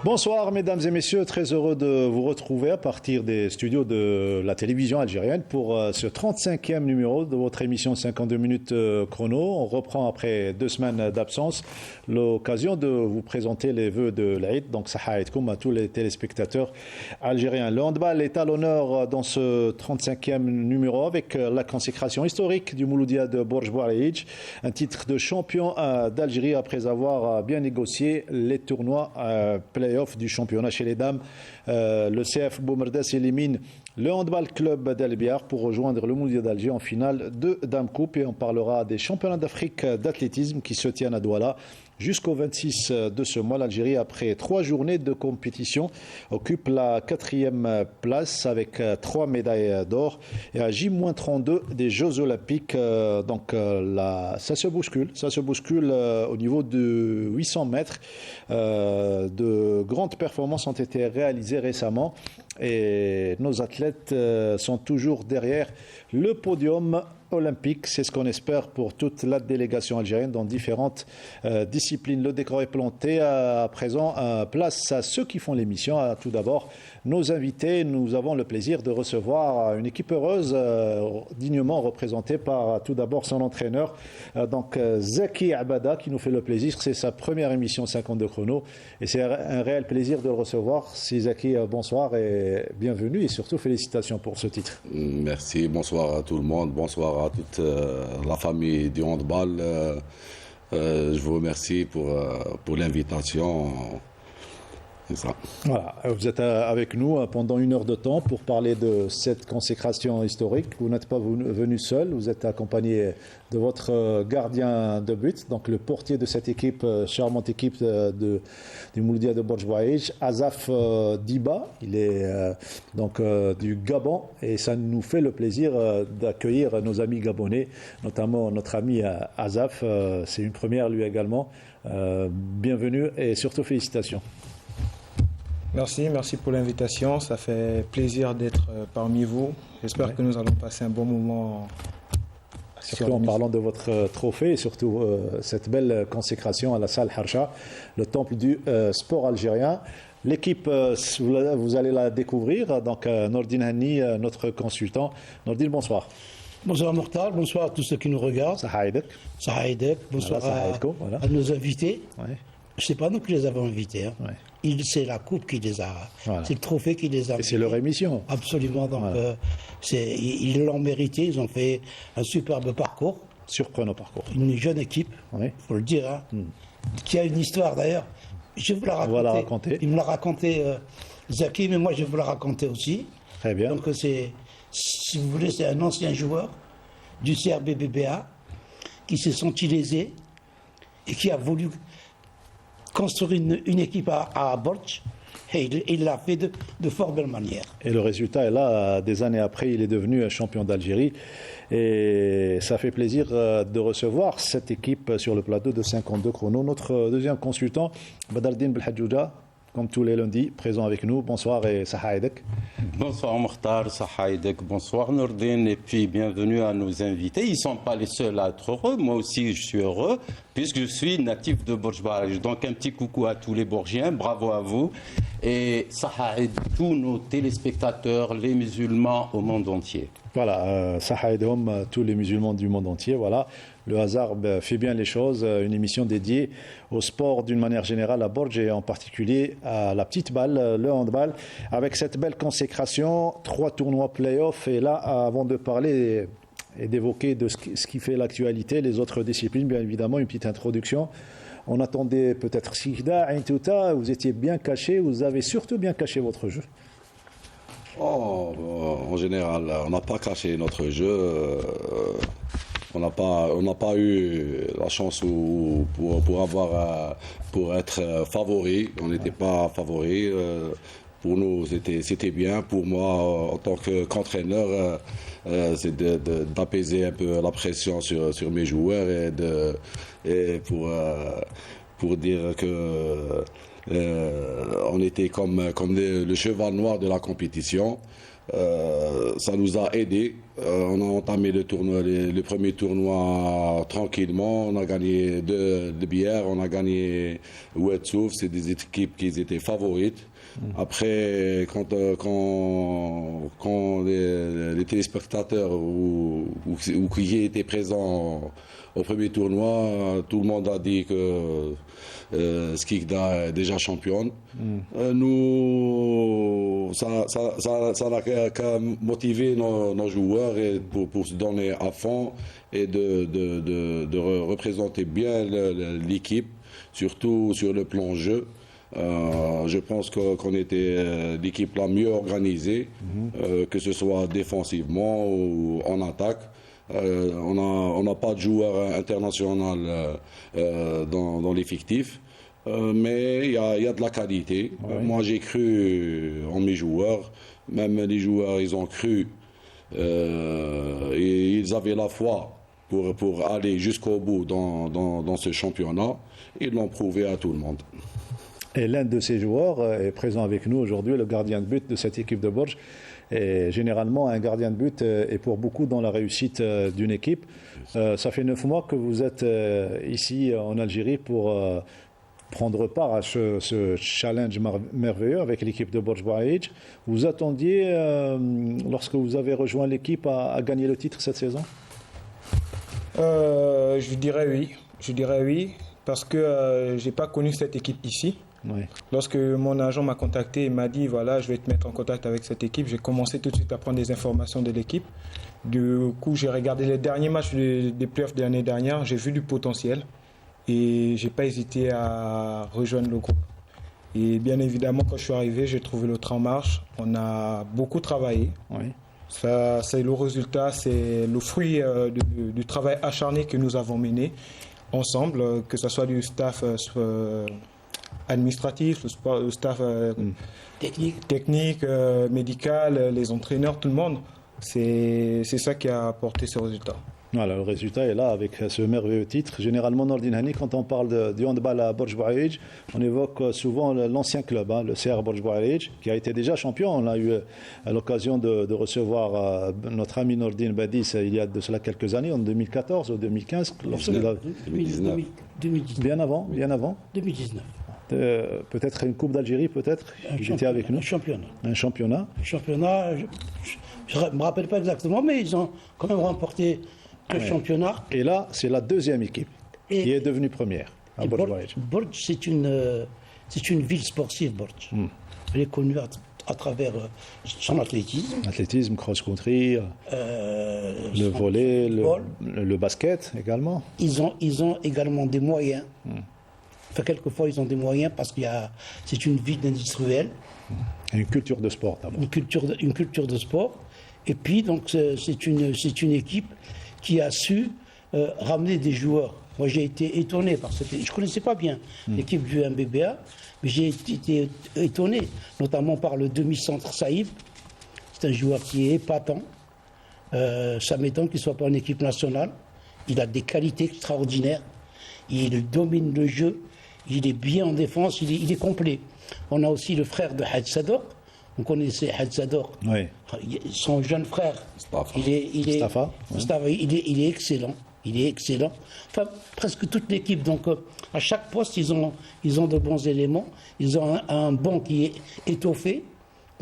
Bonsoir mesdames et messieurs, très heureux de vous retrouver à partir des studios de la télévision algérienne pour ce 35e numéro de votre émission 52 minutes chrono. On reprend après 2 semaines d'absence l'occasion de vous présenter les vœux de l'Aïd, donc Saha Aïdkoum à tous les téléspectateurs algériens. Le handball est à l'honneur dans ce 35e numéro avec la consécration historique du Mouloudia de Borj Bouareïdj, un titre de champion d'Algérie après avoir bien négocié les tournois playoff du championnat chez les dames. Le CF Boumerdas élimine le handball club d'El Biar pour rejoindre le Mouloudia d'Alger en finale de Dame Coupe, et on parlera des championnats d'Afrique d'athlétisme qui se tiennent à Douala jusqu'au 26 de ce mois. L'Algérie, après 3 journées de compétition, occupe la 4e place avec 3 médailles d'or et à J-32 des Jeux Olympiques. Ça se bouscule au niveau de 800 mètres. De grandes performances ont été réalisées récemment et nos athlètes sont toujours derrière le podium olympique. C'est ce qu'on espère pour toute la délégation algérienne dans différentes disciplines. Le décor est planté à présent. Place à ceux qui font l'émission. Tout d'abord, nos invités. Nous avons le plaisir de recevoir une équipe heureuse, dignement représentée par tout d'abord son entraîneur, Zaki Abada, qui nous fait le plaisir. C'est sa première émission 52 chrono et c'est un réel plaisir de le recevoir. Si Zaki, bonsoir et bienvenue et surtout félicitations pour ce titre. Merci, bonsoir à tout le monde, bonsoir à toute la famille du handball. Je vous remercie pour l'invitation. C'est ça. Voilà, vous êtes avec nous pendant 1 heure de temps pour parler de cette consécration historique. Vous n'êtes pas venu seul, vous êtes accompagné de votre gardien de but, donc le portier de cette équipe, charmante équipe du Mouloudia de Borj Bouareïdj, Azaf Diba. Il est du Gabon et ça nous fait le plaisir d'accueillir nos amis gabonais, notamment notre ami Azaf. C'est une première lui également. Bienvenue et surtout félicitations. Merci pour l'invitation. Ça fait plaisir d'être parmi vous. J'espère que nous allons passer un bon moment. Surtout en parlant de votre trophée et surtout cette belle consécration à la salle Harsha, le temple du sport algérien. L'équipe, vous allez la découvrir. Donc Nordine Hani, notre consultant. Nordine, bonsoir. Bonsoir Mokhtar, bonsoir à tous ceux qui nous regardent. Saha Aïdek. Bonsoir à nos invités. Ouais. Je ne sais pas nous qui les avons invités. Hein. Ouais. C'est la coupe qui les a. Voilà. C'est le trophée qui les a. Et c'est leur émission. Absolument. Donc, voilà. Ils l'ont mérité. Ils ont fait un superbe parcours. Surprenant parcours. Une jeune équipe, il faut le dire, qui a une histoire d'ailleurs. Je vais vous la raconter. On va la raconter. Il me l'a raconté Zaki, mais moi je vais vous la raconter aussi. Très bien. Donc si vous voulez, c'est un ancien joueur du CRBBBA qui s'est senti lésé et qui a voulu construire une équipe à Borj, et il l'a fait de fort belle manière. Et le résultat est là, des années après, il est devenu champion d'Algérie. Et ça fait plaisir de recevoir cette équipe sur le plateau de 52 chrono. Notre deuxième consultant, Badardine Belhadjouja, comme tous les lundis, présent avec nous. Bonsoir et Saha Aïdek. Bonsoir Mokhtar, Saha Aïdek, bonsoir Nordine, et puis bienvenue à nos invités. Ils ne sont pas les seuls à être heureux, moi aussi je suis heureux, puisque je suis natif de Borj Bouareïdj. Donc un petit coucou à tous les Borgiens, bravo à vous. Et Saha Aïdek, tous nos téléspectateurs, les musulmans au monde entier. Voilà, Saha Aïdek, tous les musulmans du monde entier, voilà. Le hasard fait bien les choses, une émission dédiée au sport d'une manière générale à Borj et en particulier à la petite balle, le handball, avec cette belle consécration, 3 tournois play-off. Et là, avant de parler et d'évoquer de ce qui fait l'actualité, les autres disciplines, bien évidemment, une petite introduction. On attendait peut-être Sikda, Aintouta, vous étiez bien caché, vous avez surtout bien caché votre jeu. En général, on n'a pas caché notre jeu. On n'a pas eu la chance pour être favori. On n'était pas favori. Pour nous, c'était bien. Pour moi, en tant qu'entraîneur, c'est d'apaiser un peu la pression sur mes joueurs et pour dire que On était comme le cheval noir de la compétition. Ça nous a aidés. On a entamé le premier tournoi tranquillement. On a gagné deux bières, on a gagné Ouetsouf. C'est des équipes qui étaient favorites. Après, quand les téléspectateurs ou qui étaient présents au premier tournoi, tout le monde a dit que Skikda est déjà championne. Nous, ça n'a qu'à motiver nos joueurs pour se donner à fond et de représenter bien l'équipe, surtout sur le plan jeu. Je pense qu'on était l'équipe la mieux organisée, que ce soit défensivement ou en attaque. On n'a pas de joueur international dans l'effectif, mais il y a de la qualité. Moi, j'ai cru en mes joueurs. Même les joueurs, ils ont cru. Et ils avaient la foi pour aller jusqu'au bout dans ce championnat. Ils l'ont prouvé à tout le monde. Et l'un de ces joueurs est présent avec nous aujourd'hui, le gardien de but de cette équipe de Bourges. Et généralement, un gardien de but est pour beaucoup dans la réussite d'une équipe. Ça fait 9 mois que vous êtes ici en Algérie pour prendre part à ce challenge merveilleux avec l'équipe de Bourges Bouaïdj. Vous attendiez, lorsque vous avez rejoint l'équipe, à gagner le titre cette saison? Je dirais oui. Parce que je n'ai pas connu cette équipe ici. Oui. Lorsque mon agent m'a contacté et m'a dit voilà, je vais te mettre en contact avec cette équipe, j'ai commencé tout de suite à prendre des informations de l'équipe. Du coup, j'ai regardé les derniers matchs des playoffs de l'année dernière, j'ai vu du potentiel et j'ai pas hésité à rejoindre le groupe. Et bien évidemment, quand je suis arrivé, j'ai trouvé le train en marche. On a beaucoup travaillé. Oui. Ça, c'est le résultat, c'est le fruit du travail acharné que nous avons mené ensemble, que ce soit du staff administratif, le staff technique, médical, les entraîneurs, tout le monde. C'est ça qui a apporté ce résultat. Voilà, le résultat est là avec ce merveilleux titre. Généralement, Nordine Hani, quand on parle du handball à Bourges Bouaïdj, on évoque souvent l'ancien club, le CR Bourges Bouaïdj, qui a été déjà champion. On a eu l'occasion de recevoir notre ami Nordine Badis il y a de cela quelques années, en 2014 ou 2015. 2019. 2019. Bien avant 2019. Peut-être une Coupe d'Algérie, peut-être. Il était avec nous. Un championnat. Un championnat. Je ne me rappelle pas exactement, mais ils ont quand même remporté le championnat. Et là, c'est la deuxième équipe qui est devenue première à Bourges Bouaïdj. Bourges, c'est une ville sportive, Bourges. Elle est connue à travers son athlétisme. Athlétisme, cross-country, le volley, le basket également. Ils ont également des moyens. Enfin, quelquefois, ils ont des moyens parce que c'est une ville industrielle. Et une culture de sport d'abord. Une culture de sport. Et puis, donc, c'est une équipe qui a su ramener des joueurs. Moi, j'ai été étonné parce que je ne connaissais pas bien l'équipe du MBBA, mais j'ai été étonné, notamment par le demi-centre Saïb. C'est un joueur qui est épatant. Ça m'étonne qu'il ne soit pas en équipe nationale. Il a des qualités extraordinaires. Il domine le jeu. Il est bien en défense. Il est complet. On a aussi le frère de Hadj Sadok. On connaissait Hadj Sadok. Oui. Son jeune frère. Stafa. Il est excellent. Il est excellent. Enfin, presque toute l'équipe. Donc, à chaque poste, ils ont de bons éléments. Ils ont un banc qui est étoffé.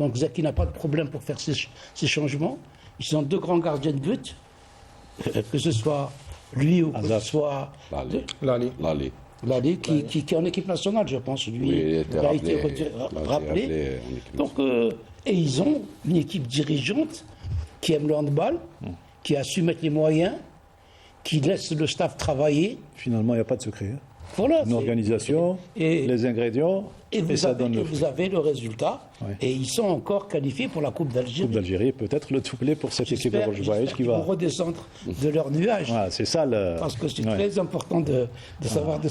Donc, Zaki n'a pas de problème pour faire ces changements. Ils ont 2 grands gardiens de but. Que ce soit lui ou que ce soit Lali, qui est en équipe nationale, je pense. Lui, oui, il a été rappelé. Donc, et ils ont une équipe dirigeante qui aime le handball, qui a su mettre les moyens, qui laisse le staff travailler. Finalement, il n'y a pas de secret. Voilà, Une organisation, les ingrédients, vous avez le résultat. Ouais. Et ils sont encore qualifiés pour la Coupe d'Algérie. Coupe d'Algérie, peut-être le doublé pour cette équipe de Bourges Bouaïdj qui vont va redescendre de leur nuage. Voilà, c'est ça le. Parce que c'est très important de savoir de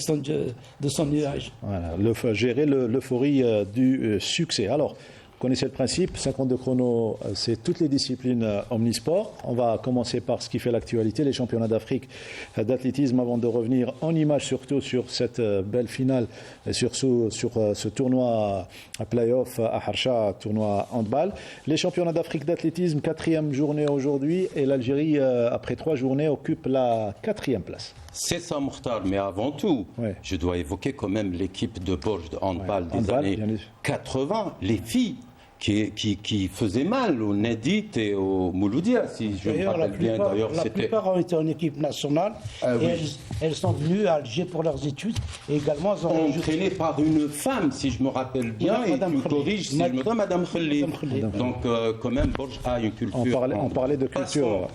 son nuage. Voilà, gérer l'euphorie du succès. Alors, connaissez le principe, 52 chronos, c'est toutes les disciplines omnisport. On va commencer par ce qui fait l'actualité, les championnats d'Afrique d'athlétisme, avant de revenir en image surtout sur cette belle finale, sur ce tournoi à play-off à Harsha, tournoi handball. Les championnats d'Afrique d'athlétisme, 4e journée aujourd'hui, et l'Algérie, après 3 journées, occupe la 4e place. C'est ça, Mokhtar, mais avant tout, Ouais. je dois évoquer quand même l'équipe de Bourges de handball Ouais, des handball, années bien sûr. 80, les filles qui faisaient mal au Nedit et au Mouloudia, si je me D'ailleurs, rappelle bien. D'ailleurs, la c'était plupart ont été en équipe nationale Ah et oui. elles sont venues à Alger pour leurs études et également elles ont entraînées par une femme, si je me rappelle bien, et Madame tu Khalid. corriges si je me trompe, Madame Khalid. Madame Khalid. Donc, quand même, Bourges a une culture. On parlait de culture.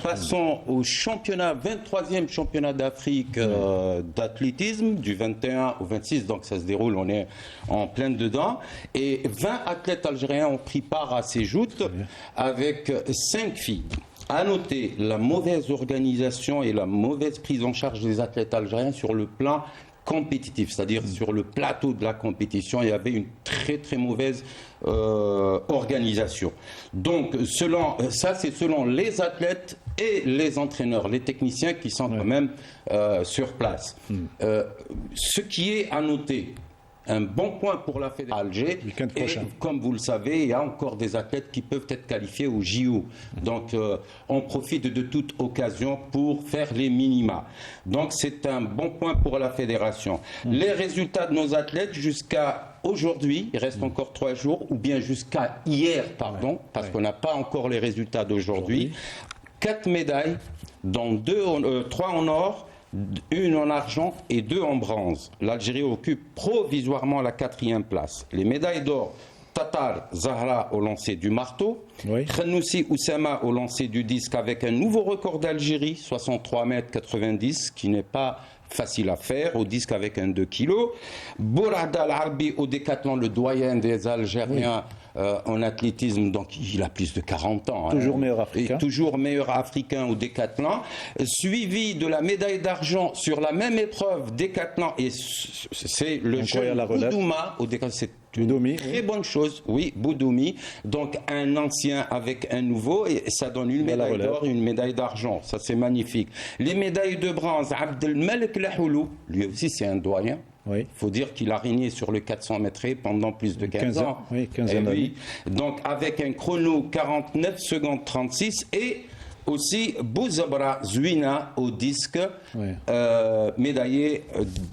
Passons au championnat, 23e championnat d'Afrique d'athlétisme, du 21 au 26, donc ça se déroule, on est en plein dedans. Et 20 athlètes algériens ont pris part à ces joutes avec 5 filles. À noter la mauvaise organisation et la mauvaise prise en charge des athlètes algériens sur le plan compétitif, c'est-à-dire sur le plateau de la compétition, il y avait une très très mauvaise organisation. Donc ça c'est selon les athlètes et les entraîneurs, les techniciens qui sont quand même sur place. Ce qui est à noter, un bon point pour la fédération Alger. Week-end Et prochain. comme vous le savez, il y a encore des athlètes qui peuvent être qualifiés au JO. Donc, on profite de toute occasion pour faire les minima. Donc, c'est un bon point pour la fédération. Les résultats de nos athlètes jusqu'à aujourd'hui, il reste encore 3 jours, ou bien jusqu'à hier, pardon, parce qu'on n'a pas encore les résultats d'aujourd'hui. 4 médailles, dont 3 en or, 1 en argent et 2 en bronze. L'Algérie occupe provisoirement la 4e place. Les médailles d'or, Tatar Zahra au lancer du marteau, Oui. Khanoussi Oussama au lancer du disque avec un nouveau record d'Algérie, 63 mètres 90, qui n'est pas facile à faire, au disque avec un 2 kg. Bourad Al-Arbi au décathlon, le doyen des Algériens en athlétisme, donc il a plus de 40 ans. Toujours meilleur africain. Et toujours meilleur africain au décathlon. Suivi de la médaille d'argent sur la même épreuve décathlon, et c'est le Donc, jeune à la relève. Boudouma au décathlon. C'est une Boudoumi, très bonne chose, oui, Boudoumi. Donc un ancien avec un nouveau, et ça donne une À la médaille relève. d'or et une médaille d'argent. Ça, c'est magnifique. Les médailles de bronze, Abdelmalek Lahoulou, lui aussi, c'est un doyen. Oui. Il faut dire qu'il a régné sur le 400 mètres pendant plus de 15 15 ans. ans, oui, 15 Eh ans oui. Donc avec un chrono 49 secondes 36 et aussi Bouzabra Zouina au disque, Oui. médaillé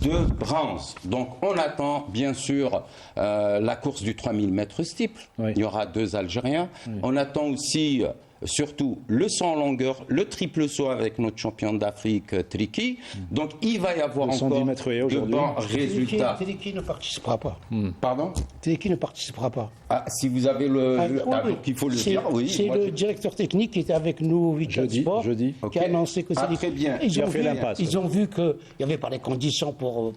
de bronze. Donc on attend bien sûr la course du 3000 mètres steeple. Oui. Il y aura 2 Algériens. On attend aussi surtout le saut en longueur, le triple saut avec notre champion d'Afrique Triki. Donc il va y avoir Le 110 encore mètres haies de aujourd'hui. bons résultats. Teleki ne participera pas. Pardon? Teleki ne participera pas. Ah, si vous avez Oui. il faut le C'est- dire, oui. C'est Moi, le directeur technique qui était avec nous au Week-end Jeudi, Sport jeudi. qui a Ok. annoncé que Ah, c'est très bien. Qui a fait l'impasse. Ils ont vu qu'il n'y avait pas les conditions pour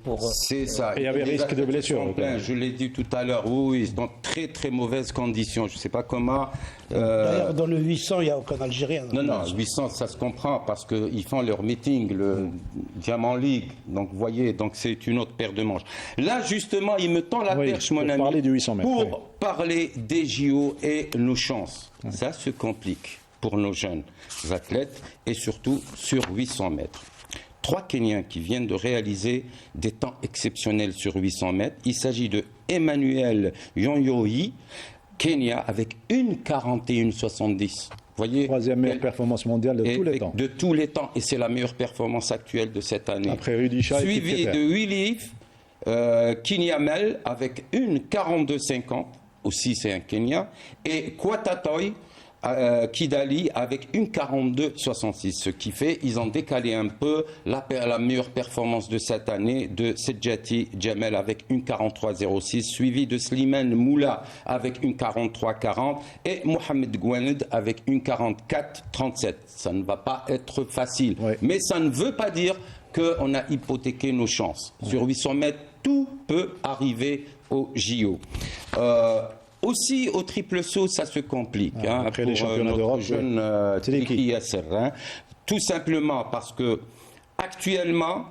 C'est ça. Et il y avait Les risque de athlètes blessure, sont donc. pleins, je l'ai dit tout à l'heure, oui, ils sont dans très très mauvaises conditions. Je ne sais pas comment. D'ailleurs, dans le 800, il n'y a aucun Algérien. Non, 800, ça se comprend parce qu'ils font leur meeting, le Diamant League. Donc, vous voyez, donc c'est une autre paire de manches. Là, justement, il me tend la Oui, perche, mon pour ami. parler du 800 mètres, Pour oui. parler des JO et nos chances. Ça se complique pour nos jeunes athlètes et surtout sur 800 mètres. 3 Kenyans qui viennent de réaliser des temps exceptionnels sur 800 mètres. Il s'agit de Emmanuel Yonyoyi, Kenya, avec une 41,70. Vous voyez, 3e meilleure performance mondiale de tous les temps. De tous les temps, et c'est la meilleure performance actuelle de cette année. Après Rudisha et Suivi Kipketer. de Willy Kinyamel avec une 42,50, aussi c'est un Kenya, et Kwatatoy Kidali avec une 42,66, ce qui fait ils ont décalé un peu la meilleure performance de cette année de Sedjati Djamel avec une 43,06, suivi de Slimane Moula avec une 43,40 et Mohamed Gouaned avec une 44,37. Ça ne va pas être facile, Ouais. mais ça ne veut pas dire qu'on a hypothéqué nos chances. Sur 800 mètres, tout peut arriver au JO. Aussi, au triple saut, ça se complique. Ah, après les championnats notre d'Europe, jeune Teleki. Triki Yasser, hein. Tout simplement parce que actuellement,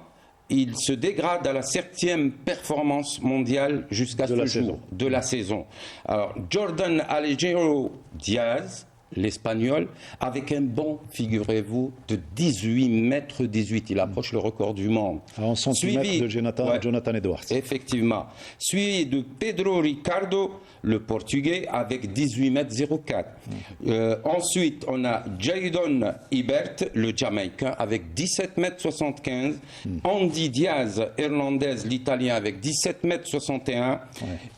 il se dégrade à la 7e performance mondiale jusqu'à ce jour de la saison. Alors, Jordan Alejandro Diaz, l'Espagnol, avec un bond, figurez-vous, de 18 mètres 18. Il approche le record du monde. À 11 cm de Jonathan Edwards. Effectivement. Suivi de Pedro Ricardo, le Portugais, avec 18 mètres 04. Ensuite, on a Jadon Ibert, le Jamaïcain, avec 17 mètres 75. Andy Diaz, Hernandez, l'Italien, avec 17 mètres 61.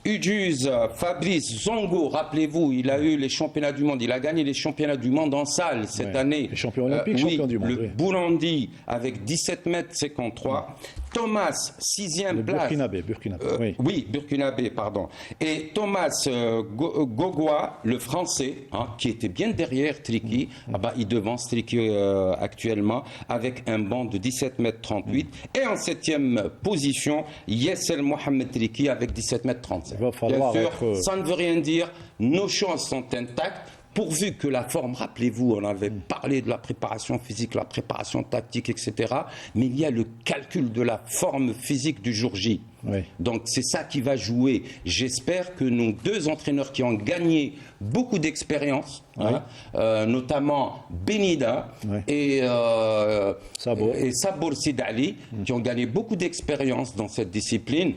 Ujuz Fabrice Zongo, rappelez-vous, il a eu les championnats du monde. Il a gagné les championnats du monde en salle cette année. Les champions olympiques, champions du monde. Le Burundi, avec 17 mètres 53. Thomas, 6e place. Burkinabé, oui, Burkinabé, pardon. Et Thomas Gogoa, le Français, qui était bien derrière Triki, il devance Triki actuellement, avec un banc de 17 mètres 38. Et en 7e position, Yessel Mohamed Triki, avec 17 mètres 37. Bien sûr, ça ne veut rien dire, nos chances sont intactes. Pourvu que la forme, rappelez-vous, on avait parlé de la préparation physique, la préparation tactique, etc. Mais il y a le calcul de la forme physique du jour J. Oui. Donc c'est ça qui va jouer. J'espère que nos deux entraîneurs qui ont gagné beaucoup d'expérience, notamment Benida et Sabour Sidali, qui ont gagné beaucoup d'expérience dans cette discipline,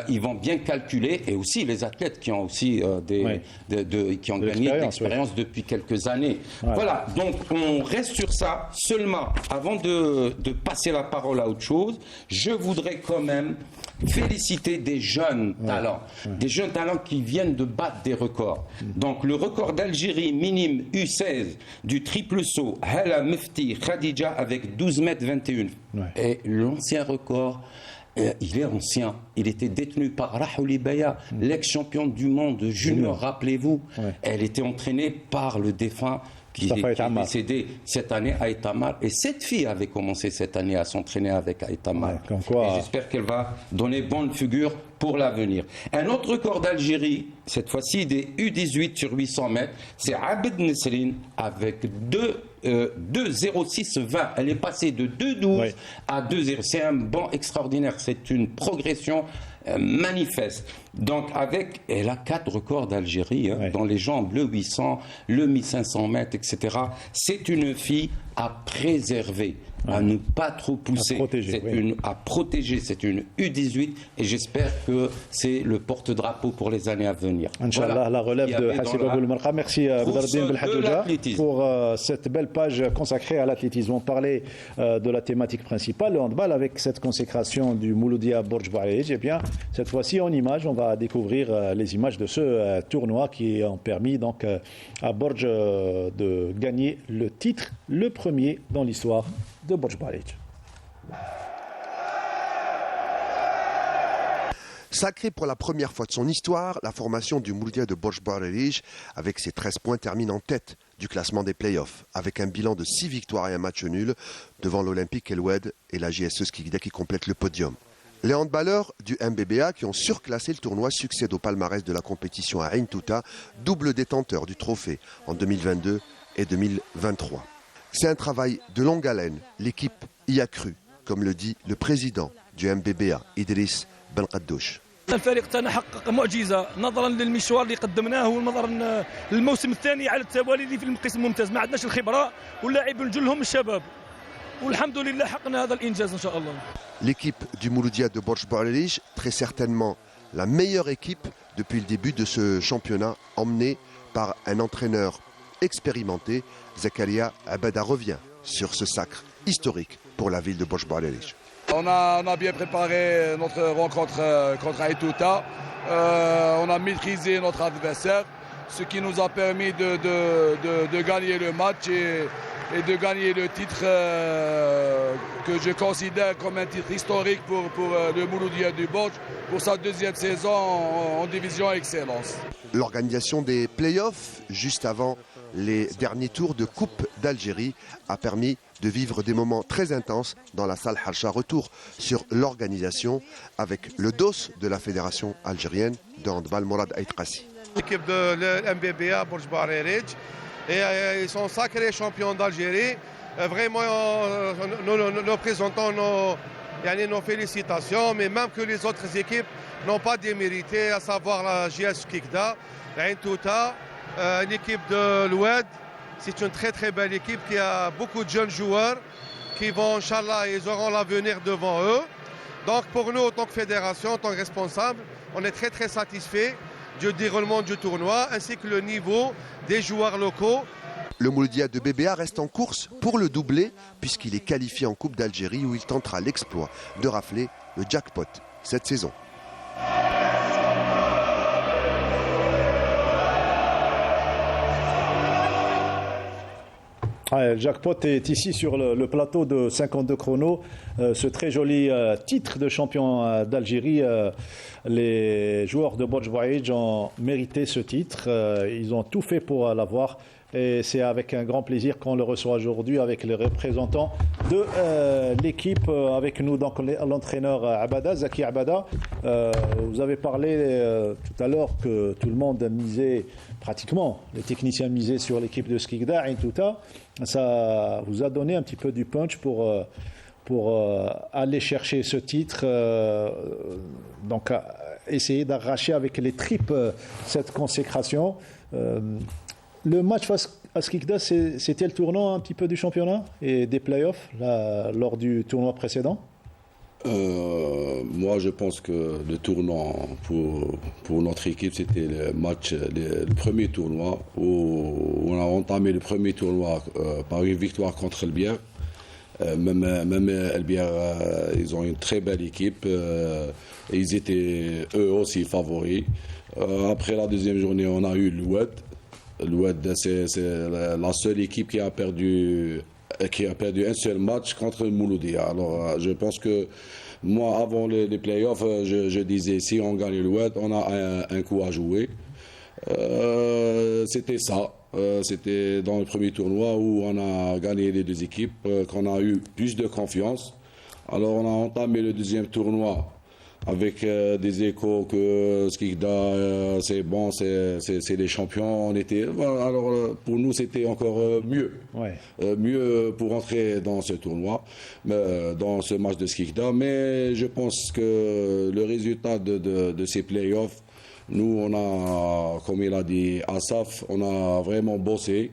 ils vont bien calculer, et aussi les athlètes qui ont aussi qui ont gagné de l'expérience depuis quelques années. Voilà, donc on reste sur ça. Seulement, avant de passer la parole à autre chose, je voudrais quand même féliciter des jeunes talents, des jeunes talents qui viennent de battre des records. Donc le record d'Algérie minime U16 du triple saut, Hala Mefti Khadija avec 12 mètres 21. Et l'ancien record, il est ancien, il était détenu par Rahouli Baya, l'ex-championne du monde junior, rappelez-vous. Elle était entraînée par le défunt qui est décédé cette année à Itamar. Et cette fille avait commencé cette année à s'entraîner avec Itamar. Et j'espère qu'elle va donner bonne figure pour l'avenir. Un autre record d'Algérie, cette fois-ci des U18 sur 800 mètres, c'est Abed Nesrine avec 2,06,20. Elle est passée de 2,12 à 2,0. C'est un bond extraordinaire. C'est une progression manifeste. Donc elle a 4 records d'Algérie dans les jambes, le 800, le 1500 mètres, etc. C'est une fille à préserver, à ne pas trop pousser, à protéger. C'est une U18 et j'espère que c'est le porte-drapeau pour les années à venir. Inch'Allah, la relève de Hassib Abou Marqa. Merci Badreddine Belhadouja pour cette belle page consacrée à l'athlétisme. On parlait de la thématique principale, le handball, avec cette consécration du Mouloudia Borj Bouareij. Eh bien, cette fois-ci en images, on va découvrir les images de ce tournoi qui ont permis donc à Borj de gagner le titre, le premier dans l'histoire de Borj Bouareij. Sacré pour la première fois de son histoire, la formation du Mouloudia de Borj Bouareij, avec ses 13 points, termine en tête du classement des playoffs, avec un bilan de 6 victoires et un match nul devant l'Olympique El Oued et la JSE Skikda qui complètent le podium. Les handballeurs du MBBA qui ont surclassé le tournoi succèdent au palmarès de la compétition à Ain Touta, double détenteur du trophée en 2022 et 2023. C'est un travail de longue haleine, l'équipe y a cru, comme le dit le président du MBBA, Idriss Ben Qaddouch. الفريق تاعنا حقق معجزه نظرا للمشوار اللي قدمناه ونظرا للموسم الثاني على التوالي اللي في القسم الممتاز ما عندناش الخبره واللاعبين جلهم الشباب والحمد لله حققنا هذا الانجاز ان شاء الله. L'équipe du Mouloudia de Borj Bouareij, très certainement la meilleure équipe depuis le début de ce championnat, emmenée par un entraîneur expérimenté. Zakaria Abada revient sur ce sacre historique pour la ville de Borj Bouareij. On a bien préparé notre rencontre contre Ain Touta. On a maîtrisé notre adversaire, ce qui nous a permis de gagner le match et de gagner le titre que je considère comme un titre historique pour le Mouloudia du Borj pour sa deuxième saison en division excellence. L'organisation des playoffs juste avant les derniers tours de Coupe d'Algérie a permis de vivre des moments très intenses dans la salle Harsha. Retour sur l'organisation avec le DOS de la Fédération algérienne de handball, Mourad Aïtkassi. L'équipe de l'MBBA Borj Bouareij, ils sont sacrés champions d'Algérie. Vraiment, nous présentons nos félicitations, mais même que les autres équipes n'ont pas démérité, à savoir la JS Kikda, Ain Touta, l'équipe de l'Oued. C'est une très très belle équipe qui a beaucoup de jeunes joueurs qui vont, Inch'Allah, ils auront l'avenir devant eux. Donc pour nous, en tant que fédération, en tant que responsable, on est très très satisfaits du déroulement du tournoi ainsi que le niveau des joueurs locaux. Le Mouloudia de BBA reste en course pour le doublé puisqu'il est qualifié en Coupe d'Algérie où il tentera l'exploit de rafler le jackpot cette saison. Le jackpot est ici sur le plateau de 52 chronos. Ce très joli titre de champion d'Algérie. Les joueurs de Bodj Bouaïdj ont mérité ce titre. Ils ont tout fait pour l'avoir. Et c'est avec un grand plaisir qu'on le reçoit aujourd'hui avec les représentants de l'équipe. Avec nous, donc, l'entraîneur Abada, Zaki Abada. Vous avez parlé tout à l'heure que tout le monde misait, pratiquement, les techniciens misaient sur l'équipe de Skikda, Ain Touta. Ça vous a donné un petit peu du punch pour aller chercher ce titre. Donc, essayer d'arracher avec les tripes cette consécration. Le match face à Skikda, c'était le tournant un petit peu du championnat et des playoffs lors du tournoi précédent. Moi, je pense que le tournant pour notre équipe, c'était le match, le premier tournoi où on a entamé le premier tournoi par une victoire contre Elbière. Même Elbière, ils ont une très belle équipe. Et ils étaient eux aussi favoris. Après la deuxième journée, on a eu l'Oued. L'Oued, c'est la seule équipe qui a perdu un seul match contre le Mouloudia. Alors, je pense que moi, avant les playoffs, je disais, si on gagne l'Oued, on a un coup à jouer. C'était ça. C'était dans le premier tournoi où on a gagné les deux équipes, qu'on a eu plus de confiance. Alors, on a entamé le deuxième tournoi avec des échos que Skikda, c'est bon, c'est les champions. Alors pour nous, c'était encore mieux. Ouais. Mieux pour entrer dans ce tournoi, dans ce match de Skikda. Mais je pense que le résultat de ces playoffs, nous, on a, comme il a dit Asaf, on a vraiment bossé.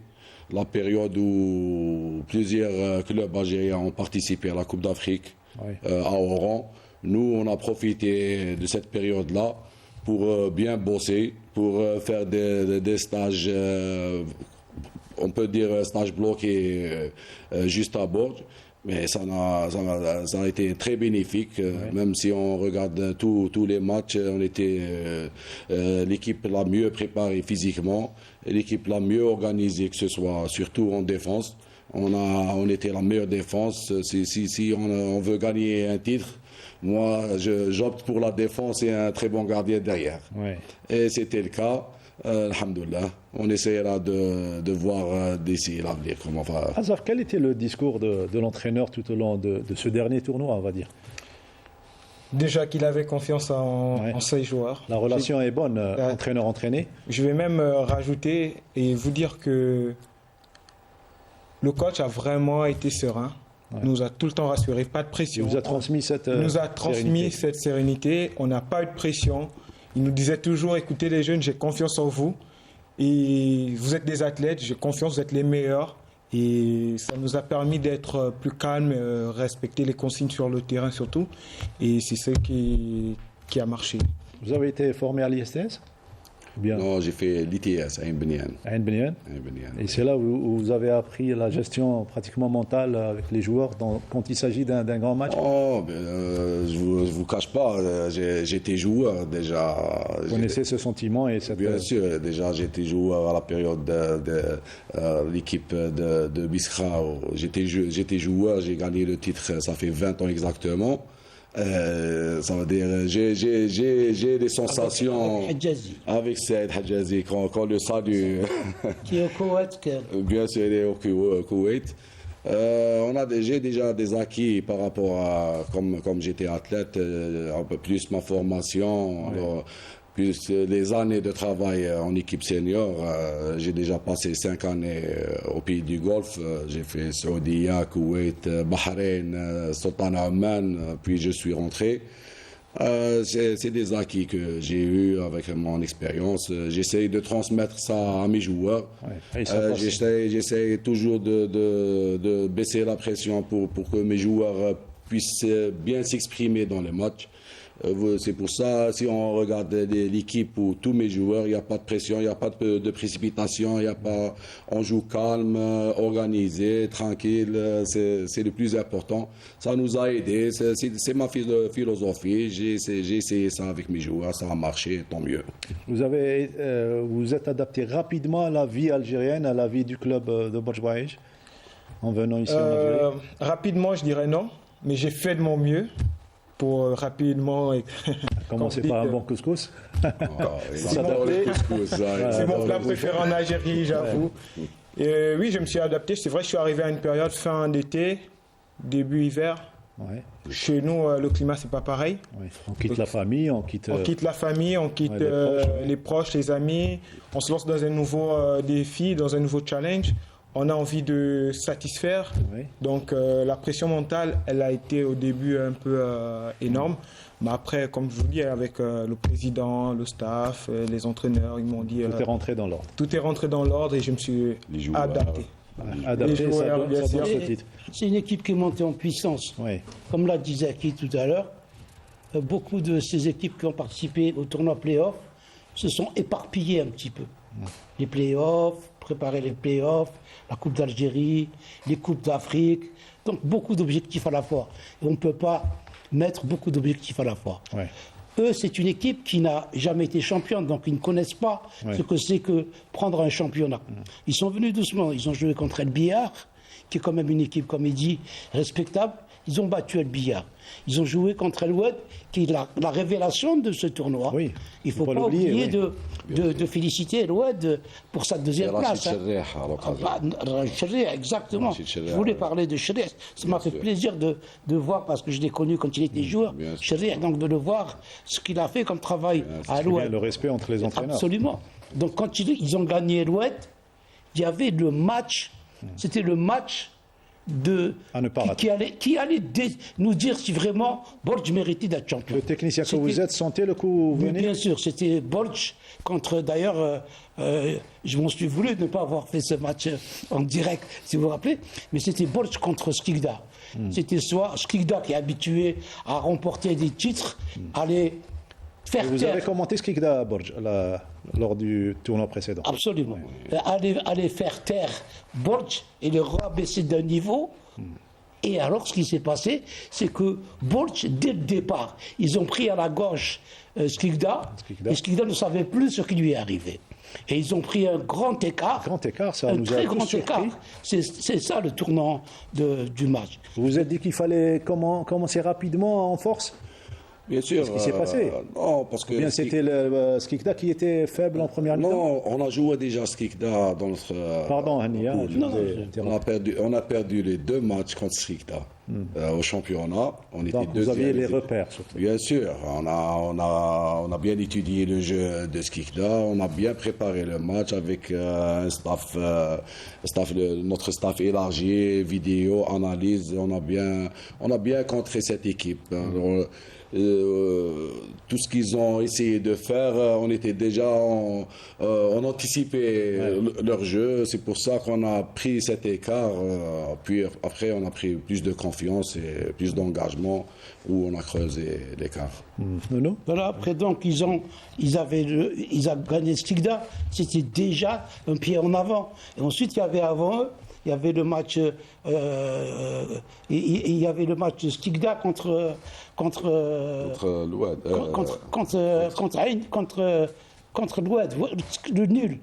La période où plusieurs clubs algériens ont participé à la Coupe d'Afrique à Oran. Nous, on a profité de cette période-là pour bien bosser, pour faire des stages, on peut dire stages bloqués juste à bord. Mais ça a été très bénéfique, même si on regarde tous les matchs, on était l'équipe la mieux préparée physiquement, l'équipe la mieux organisée, que ce soit surtout en défense. On était la meilleure défense. Si on veut gagner un titre, moi, j'opte pour la défense et un très bon gardien derrière. Ouais. Et c'était le cas. Alhamdoulilah. On essaiera de voir d'ici l'avenir comment on va. Azaf, quel était le discours de l'entraîneur tout au long de ce dernier tournoi, on va dire? Déjà qu'il avait confiance en ses joueurs. La relation est bonne, entraîneur-entraîné. Je vais même rajouter et vous dire que le coach a vraiment été serein. Ouais. Nous a tout le temps rassuré, pas de pression. Il vous a transmis cette sérénité. On n'a pas eu de pression. Il nous disait toujours, écoutez les jeunes, j'ai confiance en vous. Et vous êtes des athlètes, j'ai confiance, vous êtes les meilleurs. Et ça nous a permis d'être plus calmes, respecter les consignes sur le terrain surtout. Et c'est ce qui a marché. Vous avez été formé à l'ISTS? Bien. Non, j'ai fait l'ITS à Ain Bnian. Ain Bnian. Et c'est là où vous avez appris la gestion pratiquement mentale avec les joueurs quand il s'agit d'un grand match? Je vous cache pas, j'étais joueur déjà. Vous connaissez ce sentiment et cette... Bien sûr, déjà j'étais joueur à la période de l'équipe de Biskra. J'étais joueur, j'ai gagné le titre, ça fait 20 ans exactement. Ça veut dire, j'ai des sensations avec Saïd Hadjazi, quand le salue. Qui est au Koweït. Bien sûr, il est au Koweït. J'ai déjà des acquis par rapport à, comme j'étais athlète, un peu plus ma formation. Alors, plus les années de travail en équipe senior. J'ai déjà passé 5 années au pays du Golfe. J'ai fait Saoudia, Koweït, Bahreïn, Sultanat Oman, puis je suis rentré. C'est des acquis que j'ai eus avec mon expérience. J'essaie de transmettre ça à mes joueurs. Ouais, J'essaie toujours de baisser la pression pour que mes joueurs puissent bien s'exprimer dans les matchs. C'est pour ça, si on regarde l'équipe où tous mes joueurs, il n'y a pas de pression, il n'y a pas de précipitation, on joue calme, organisé, tranquille, c'est le plus important. Ça nous a aidés, c'est ma philosophie, j'ai essayé ça avec mes joueurs, ça a marché, tant mieux. Vous êtes adapté rapidement à la vie algérienne, à la vie du club de Borj Baïj, en venant ici en Algérie? Rapidement, je dirais non, mais j'ai fait de mon mieux pour rapidement... Commencer par un bon couscous. C'est mon plat préféré en Algérie, j'avoue. Oui, je me suis adapté. C'est vrai, je suis arrivé à une période fin d'été, début hiver. Ouais. Chez nous, le climat, c'est pas pareil. Ouais. On quitte la famille, on quitte la famille, on quitte les proches, les amis. On se lance dans un nouveau défi, dans un nouveau challenge. On a envie de satisfaire. Oui. Donc, la pression mentale, elle a été au début un peu énorme. Mais après, comme je vous dis, avec le président, le staff, les entraîneurs, ils m'ont dit... Tout est rentré dans l'ordre. Tout est rentré dans l'ordre et je me suis adapté. Adapté, Les joueurs, bien sûr. C'est une équipe qui est montée en puissance. Oui. Comme l'a dit Zaki tout à l'heure, beaucoup de ces équipes qui ont participé au tournoi play-off se sont éparpillées un petit peu. Les play-offs, préparer les play-offs, la Coupe d'Algérie, les Coupes d'Afrique. Donc beaucoup d'objectifs à la fois. Et on ne peut pas mettre beaucoup d'objectifs à la fois. Ouais. Eux, c'est une équipe qui n'a jamais été championne, donc ils ne connaissent pas ce que c'est que prendre un championnat. Ils sont venus doucement, ils ont joué contre El Billard, qui est quand même une équipe, comme il dit, respectable. Ils ont battu El Billard. Ils ont joué contre El Oued, qui est la révélation de ce tournoi. Oui. Il ne faut pas oublier de féliciter El Oued pour sa deuxième place. Rachid Cherrih, exactement. Je voulais parler de Cherrih. Ça m'a fait plaisir de voir, parce que je l'ai connu quand il était joueur, Cherrih, donc de le voir, ce qu'il a fait comme travail à El Oued. Le respect entre les entraîneurs. Absolument. Donc quand ils ont gagné El Oued, il y avait le match, c'était le match qui allait nous dire si vraiment Borj méritait d'être champion. Le technicien que vous êtes, sentez le coup venir? Bien sûr, c'était Borj contre, d'ailleurs, je m'en suis voulu de ne pas avoir fait ce match en direct, si vous vous rappelez, mais c'était Borj contre Skikda. C'était soit Skikda qui est habitué à remporter des titres, aller faire Vous taire. avez commenté Skikda à Borj lors du tournoi précédent. Absolument. Aller faire taire Borj et le rabaisser d'un niveau. Et alors, ce qui s'est passé, c'est que Borj, dès le départ, ils ont pris à la gauche Skikda, et Skikda ne savait plus ce qui lui est arrivé. Et ils ont pris un grand écart. Grand écart, ça un nous a très tous grand surpris. écart. C'est ça le tournant du match. Vous vous êtes dit qu'il fallait commencer rapidement en force? Bien sûr. Qu'est-ce qui s'est passé? Non, parce que... Bien, c'était le Skikda qui était faible en première mi-temps? Non, on a joué déjà Skikda dans notre... Pardon, Hania, je vous ai interrompu. on a perdu les 2 matchs contre Skikda au championnat. On était Donc, vous aviez les deuxième. repères, surtout. Bien sûr, on a bien étudié le jeu de Skikda, on a bien préparé le match avec un notre staff élargi, vidéo, analyse. On a bien contré cette équipe. Alors, tout ce qu'ils ont essayé de faire, on était déjà, on anticipait leur jeu. C'est pour ça qu'on a pris cet écart. Puis après, on a pris plus de confiance et plus d'engagement, où on a creusé l'écart. Nono? Voilà, après donc ils ont gagné Skikda, c'était déjà un pied en avant. Et ensuite il y avait avant eux, il y avait le match il y avait le match de Skikda contre l'Oued. contre l'Oued, le nul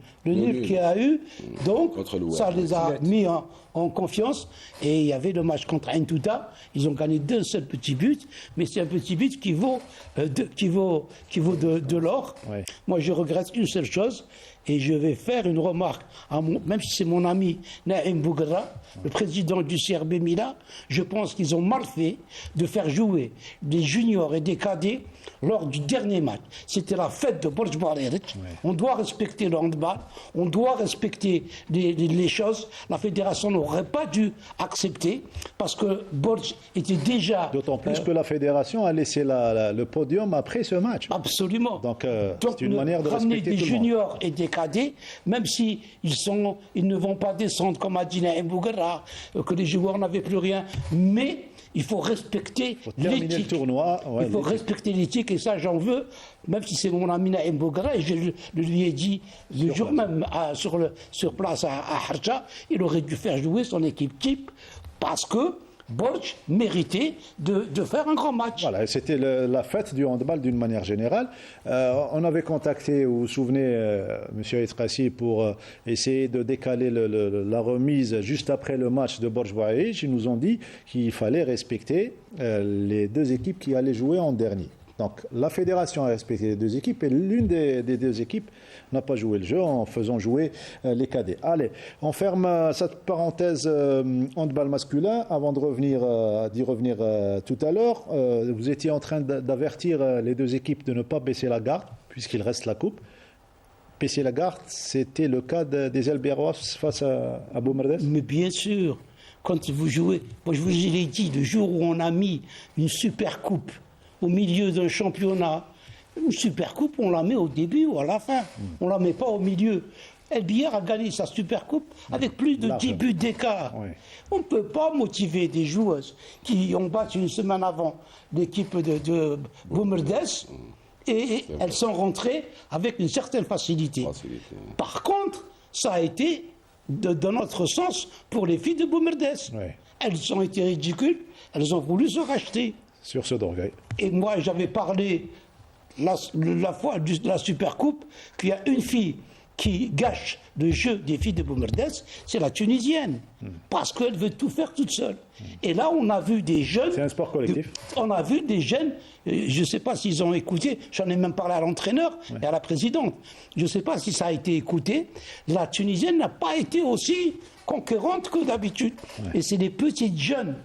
qu'il y a eu. Donc ça les a mis en confiance. Et il y avait le match contre Ain Touta. Ils ont gagné d'un seul petit but, mais c'est un petit but qui vaut de l'or. Ouais. Moi, je regrette une seule chose, Et je vais faire une remarque, même si c'est mon ami Naïm Bougra, le président du CRB Mila, je pense qu'ils ont mal fait de faire jouer des juniors et des cadets lors du dernier match. C'était la fête de Borj Barerich. On doit respecter le handball, on doit respecter les choses. La fédération n'aurait pas dû accepter parce que Borj était déjà... D'autant plus que la fédération a laissé le podium après ce match. Absolument. Donc c'est une manière de ramener respecter des tout le monde. juniors et des cadets, même si ils ne vont pas descendre comme a dit Naïm Bougra, que les joueurs n'avaient plus rien, mais il faut respecter terminer le l'éthique. tournoi, ouais, Il faut l'éthique. respecter l'éthique et ça j'en veux, même si c'est mon ami Naïm Bougra, et je lui ai dit le jour même sur place à Harja, il aurait dû faire jouer son équipe type parce que Borj méritait de faire un grand match. Voilà, et c'était la fête du handball d'une manière générale. On avait contacté, vous vous souvenez, M. Etrassi pour essayer de décaler la remise juste après le match de Borj Barerich. Ils nous ont dit qu'il fallait respecter les deux équipes qui allaient jouer en dernier. Donc la fédération a respecté les deux équipes et l'une des deux équipes n'a pas joué le jeu en faisant jouer les cadets. Allez, on ferme cette parenthèse handball masculin avant d'y revenir tout à l'heure. Vous étiez en train d'avertir les deux équipes de ne pas baisser la garde puisqu'il reste la coupe. Baisser la garde, c'était le cas des Elbiarois face à Boumerdès. Mais bien sûr, quand vous jouez, moi je vous l'ai dit, le jour où on a mis une super coupe au milieu d'un championnat, une super coupe, on la met au début ou à la fin. On ne la met pas au milieu. El Biar a gagné sa super coupe avec plus de 10 buts d'écart. Oui. On ne peut pas motiver des joueuses qui ont battu une semaine avant l'équipe de Boumerdès et elles sont rentrées avec une certaine facilité. Par contre, ça a été, dans notre sens, pour les filles de Boumerdès. Oui. Elles ont été ridicules, elles ont voulu se racheter. Sur ce d'orgueil. Et moi, j'avais parlé la fois de la Supercoupe qu'il y a une fille qui gâche le jeu des filles de Boumerdès, c'est la Tunisienne. Parce qu'elle veut tout faire toute seule. Et là, on a vu des jeunes... C'est un sport collectif. On a vu des jeunes, je ne sais pas s'ils ont écouté, j'en ai même parlé à l'entraîneur et à la présidente. Je ne sais pas si ça a été écouté. La Tunisienne n'a pas été aussi conquérante que d'habitude. Et c'est les petites jeunes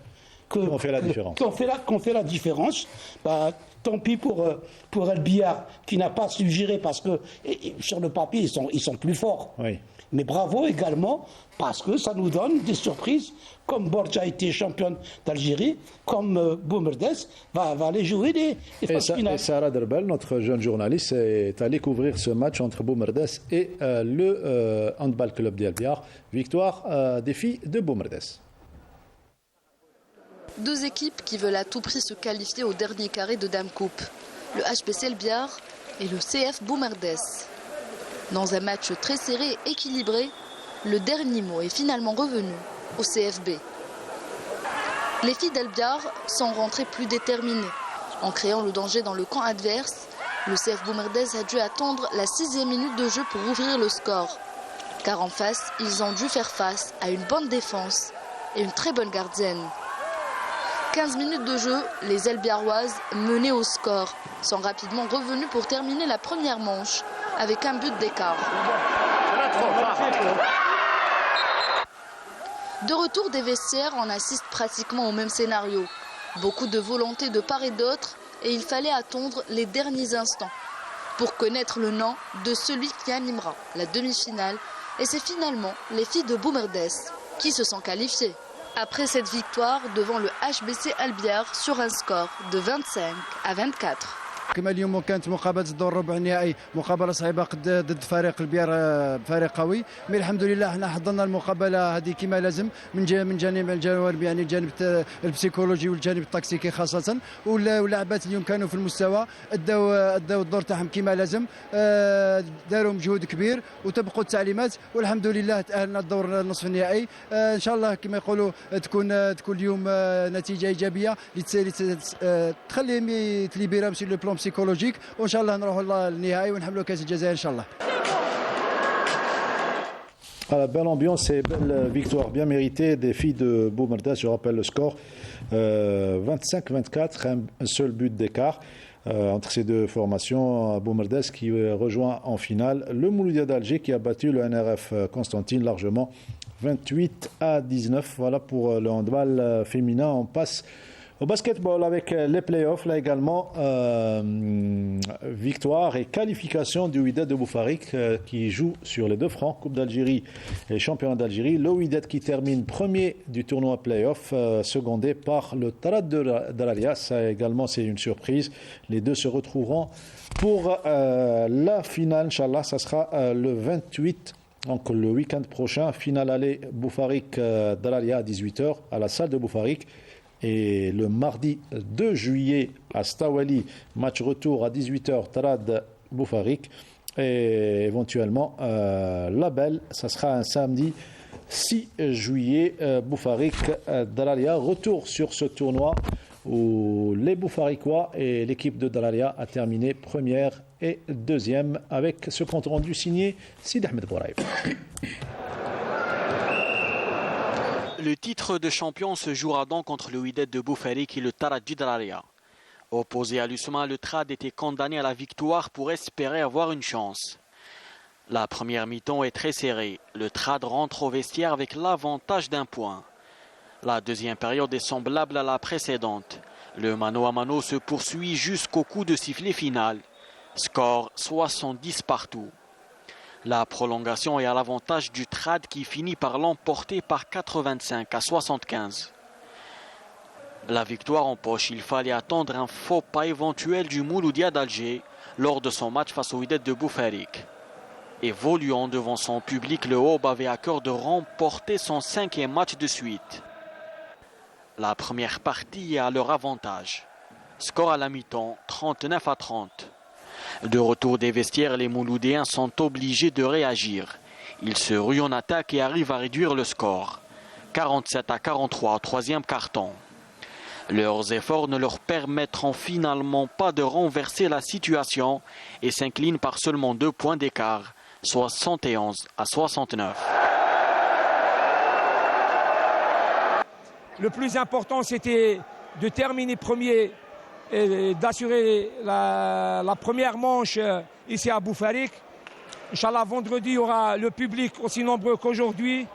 qui ont fait la différence. Bah, tant pis pour El Biar qui n'a pas su gérer parce que sur le papier ils sont plus forts. Oui. Mais bravo également parce que ça nous donne des surprises comme Borj a été championne d'Algérie, comme Boumerdès va aller jouer les phases finales. Et Sarah Derbel, notre jeune journaliste, est allée couvrir ce match entre Boumerdès et le Handball Club d'El Biar. Victoire des filles de Boumerdès. Deux équipes qui veulent à tout prix se qualifier au dernier carré de Dame Coupe. Le HBC El Biar et le CF Boumerdès. Dans un match très serré et équilibré, le dernier mot est finalement revenu au CFB. Les filles d'El Biar sont rentrées plus déterminées. En créant le danger dans le camp adverse, le CF Boumerdès a dû attendre la 6e minute de jeu pour ouvrir le score. Car en face, ils ont dû faire face à une bonne défense et une très bonne gardienne. 15 minutes de jeu, les Elbiaroises, menées au score, sont rapidement revenues pour terminer la première manche avec un but d'écart. De retour des vestiaires, on assiste pratiquement au même scénario. Beaucoup de volonté de part et d'autre et il fallait attendre les derniers instants pour connaître le nom de celui qui animera la demi-finale. Et c'est finalement les filles de Boumerdès qui se sont qualifiées. Après cette victoire devant le HBC El Biar sur un score de 25-24. كما اليوم كانت مقابله الدور ربع النهائي مقابله صعيبه ضد فريق البيار فريق قوي مي الحمد لله احنا حضرنا المقابله هذه كما لازم من جانب الجوانب يعني الجانب البسيكولوجي والجانب التكتيكي خاصه واللاعبات اليوم كانوا في المستوى اداو الدور تاعهم كما لازم داروا مجهود كبير وطبقوا التعليمات والحمد لله تاهلنا الدور النصف النهائي ان شاء الله كما يقولوا تكون اليوم نتيجه ايجابيه تخلي تليبيرا sur le plan psychologique وان شاء الله نروحوا للنهائي ونحملوا كاس الجزائر ان شاء الله. Belle ambiance et belle victoire bien méritée des filles de Boumerdès. Je rappelle le score 25-24, un seul but d'écart. entre ces deux formations. Boumerdes qui rejoint en finale le Mouloudia d'Alger qui a battu le NRF Constantine largement 28-19. Voilà pour le handball féminin. On passe au basketball avec les playoffs, là également, victoire et qualification du Wydad de Boufarik qui joue sur les deux fronts, Coupe d'Algérie et Championnat d'Algérie. Le Wydad qui termine premier du tournoi playoff, secondé par le Tarad d'Alaria. Ça également, c'est une surprise. Les deux se retrouveront pour la finale, Inch'Allah. Ça sera le 28. Donc le week-end prochain, finale aller Boufarik d'Alaria à 18h à la salle de Boufarik. Et le mardi 2 juillet à Stawali, match retour à 18h, Tarad Boufarik. Et éventuellement, Label, ça sera un samedi 6 juillet, Boufarik Dalaria. Retour sur ce tournoi où les Boufarikois et l'équipe de Dalaria a terminé première et deuxième avec ce compte rendu signé Sid Ahmed Bouraïf. Le titre de champion se jouera donc contre le Wydad de Boufarik et le Tarad d'Alaria. Opposé à l'USMA, le Trad était condamné à la victoire pour espérer avoir une chance. La première mi-temps est très serrée. Le Trad rentre au vestiaire avec l'avantage d'un point. La deuxième période est semblable à la précédente. Le mano à mano se poursuit jusqu'au coup de sifflet final. Score 70 partout. La prolongation est à l'avantage du Trad qui finit par l'emporter par 85-75. La victoire en poche, il fallait attendre un faux pas éventuel du Mouloudia d'Alger lors de son match face au Wydad de Boufarik. Évoluant devant son public, le Haube avait à cœur de remporter son 5e match de suite. La première partie est à leur avantage. Score à la mi-temps, 39-30. De retour des vestiaires, les Mouloudéens sont obligés de réagir. Ils se ruent en attaque et arrivent à réduire le score. 47-43 au troisième carton. Leurs efforts ne leur permettront finalement pas de renverser la situation et s'inclinent par seulement 2 points d'écart, 71-69. Le plus important, c'était de terminer premier et d'assurer la première manche ici à Boufarik. Inch'Allah, vendredi, il y aura le public aussi nombreux qu'aujourd'hui.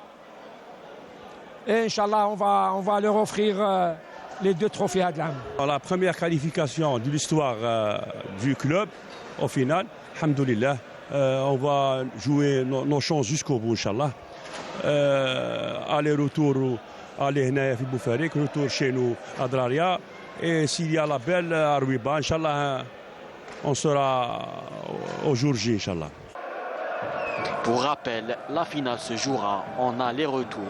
Et Inch'Allah, on va leur offrir les 2 trophées à Adlam. La première qualification de l'histoire du club, au final, alhamdoulilah, on va jouer nos chances jusqu'au bout, Inch'Allah. Aller-retour, aller à Boufarik, retour chez nous à Dalaria. Et s'il y a la belle à Rouiba, Inch'Allah, on sera au jour J, Inch'Allah. Pour rappel, la finale se jouera en aller-retour.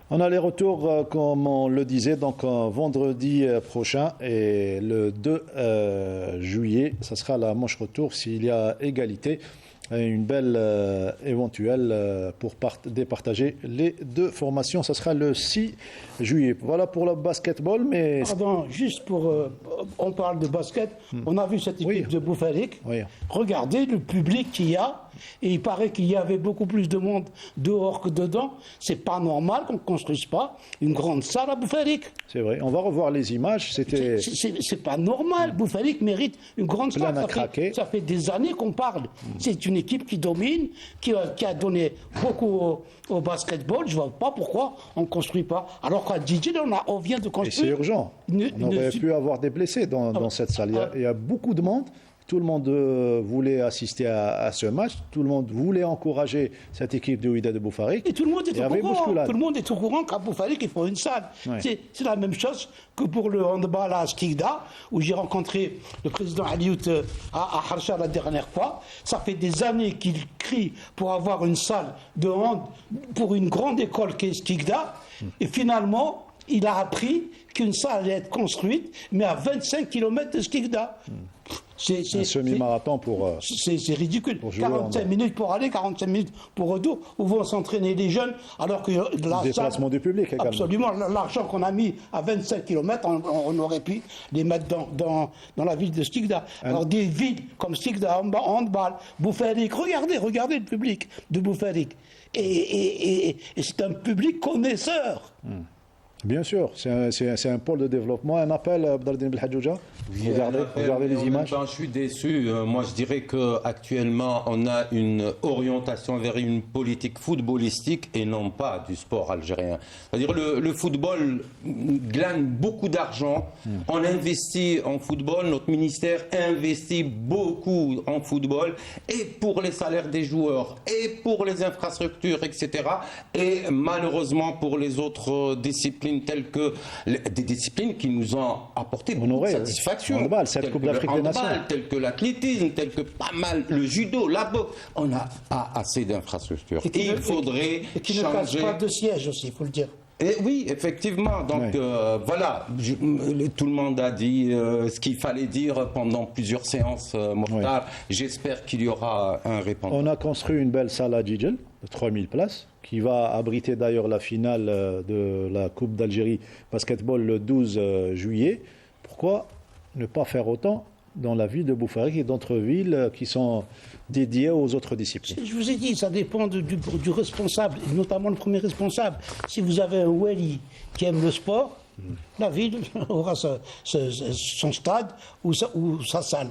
En aller-retour, comme on le disait, donc vendredi prochain et le 2 juillet, ça sera la manche retour s'il y a égalité. Une belle éventuelle pour départager les 2 formations. Ça sera le 6 juillet. Voilà pour le basketball. Mais... Pardon, juste pour... on parle de basket. On a vu cette équipe de Boufarik. Oui. Regardez le public qu'il y a. Et il paraît qu'il y avait beaucoup plus de monde dehors que dedans. C'est pas normal qu'on ne construise pas une grande salle à Boufarik. C'est vrai. On va revoir les images. C'est pas normal. Boufarik mérite une grande salle. Ça fait des années qu'on parle. C'est une équipe qui domine, qui a donné beaucoup au basketball. Je ne vois pas pourquoi on ne construit pas. Alors qu'à DJ, on vient de construire. Et c'est urgent. On aurait pu avoir des blessés dans cette salle. Il y a beaucoup de monde. Tout le monde voulait assister à ce match. Tout le monde voulait encourager cette équipe de Wydad de Boufarik. Et tout le monde est au courant. Tout le monde est au courant qu'à Boufarik, il faut une salle. Ouais. C'est la même chose que pour le handball à Skikda, où j'ai rencontré le président Aliout à Harsha la dernière fois. Ça fait des années qu'il crie pour avoir une salle de hand pour une grande école qu'est Skikda. Et finalement, il a appris qu'une salle allait être construite, mais à 25 km de Skikda. Un semi-marathon pour... c'est ridicule. 45 minutes pour aller, 45 minutes pour retour, où vont s'entraîner les jeunes, alors que le déplacement du public également. Absolument. L'argent qu'on a mis à 25 km, on aurait pu les mettre dans la ville de Skikda. Alors des villes comme Skikda, handball, Boufarik, regardez le public de Boufarik. Et c'est un public connaisseur. Bien sûr, c'est un pôle de développement. Un appel, Abdeldine Belhadjouja. Regardez les images. Je suis déçu. Moi, je dirais qu'actuellement, on a une orientation vers une politique footballistique et non pas du sport algérien. C'est-à-dire le football glane beaucoup d'argent. On investit en football. Notre ministère investit beaucoup en football et pour les salaires des joueurs et pour les infrastructures, etc. Et malheureusement pour les autres disciplines telles que des disciplines qui nous ont apporté beaucoup de satisfaction. Handball, cette Coupe d'Afrique des Nations. Tel que l'athlétisme, tel que pas mal le judo, la boxe. On n'a pas assez d'infrastructures. Et il faudrait et qui ne casse pas de siège aussi, il faut le dire. Et oui, effectivement. Donc voilà, tout le monde a dit ce qu'il fallait dire pendant plusieurs séances, Mokhtar. J'espère qu'il y aura un répondant. On a construit une belle salle à Djidjel de 3000 places qui va abriter d'ailleurs la finale de la Coupe d'Algérie basketball le 12 juillet. Pourquoi ne pas faire autant dans la ville de Boufarik et d'autres villes qui sont dédiées aux autres disciplines? Je vous ai dit, ça dépend du responsable, et notamment le premier responsable. Si vous avez un wali qui aime le sport, la ville aura son stade ou sa salle.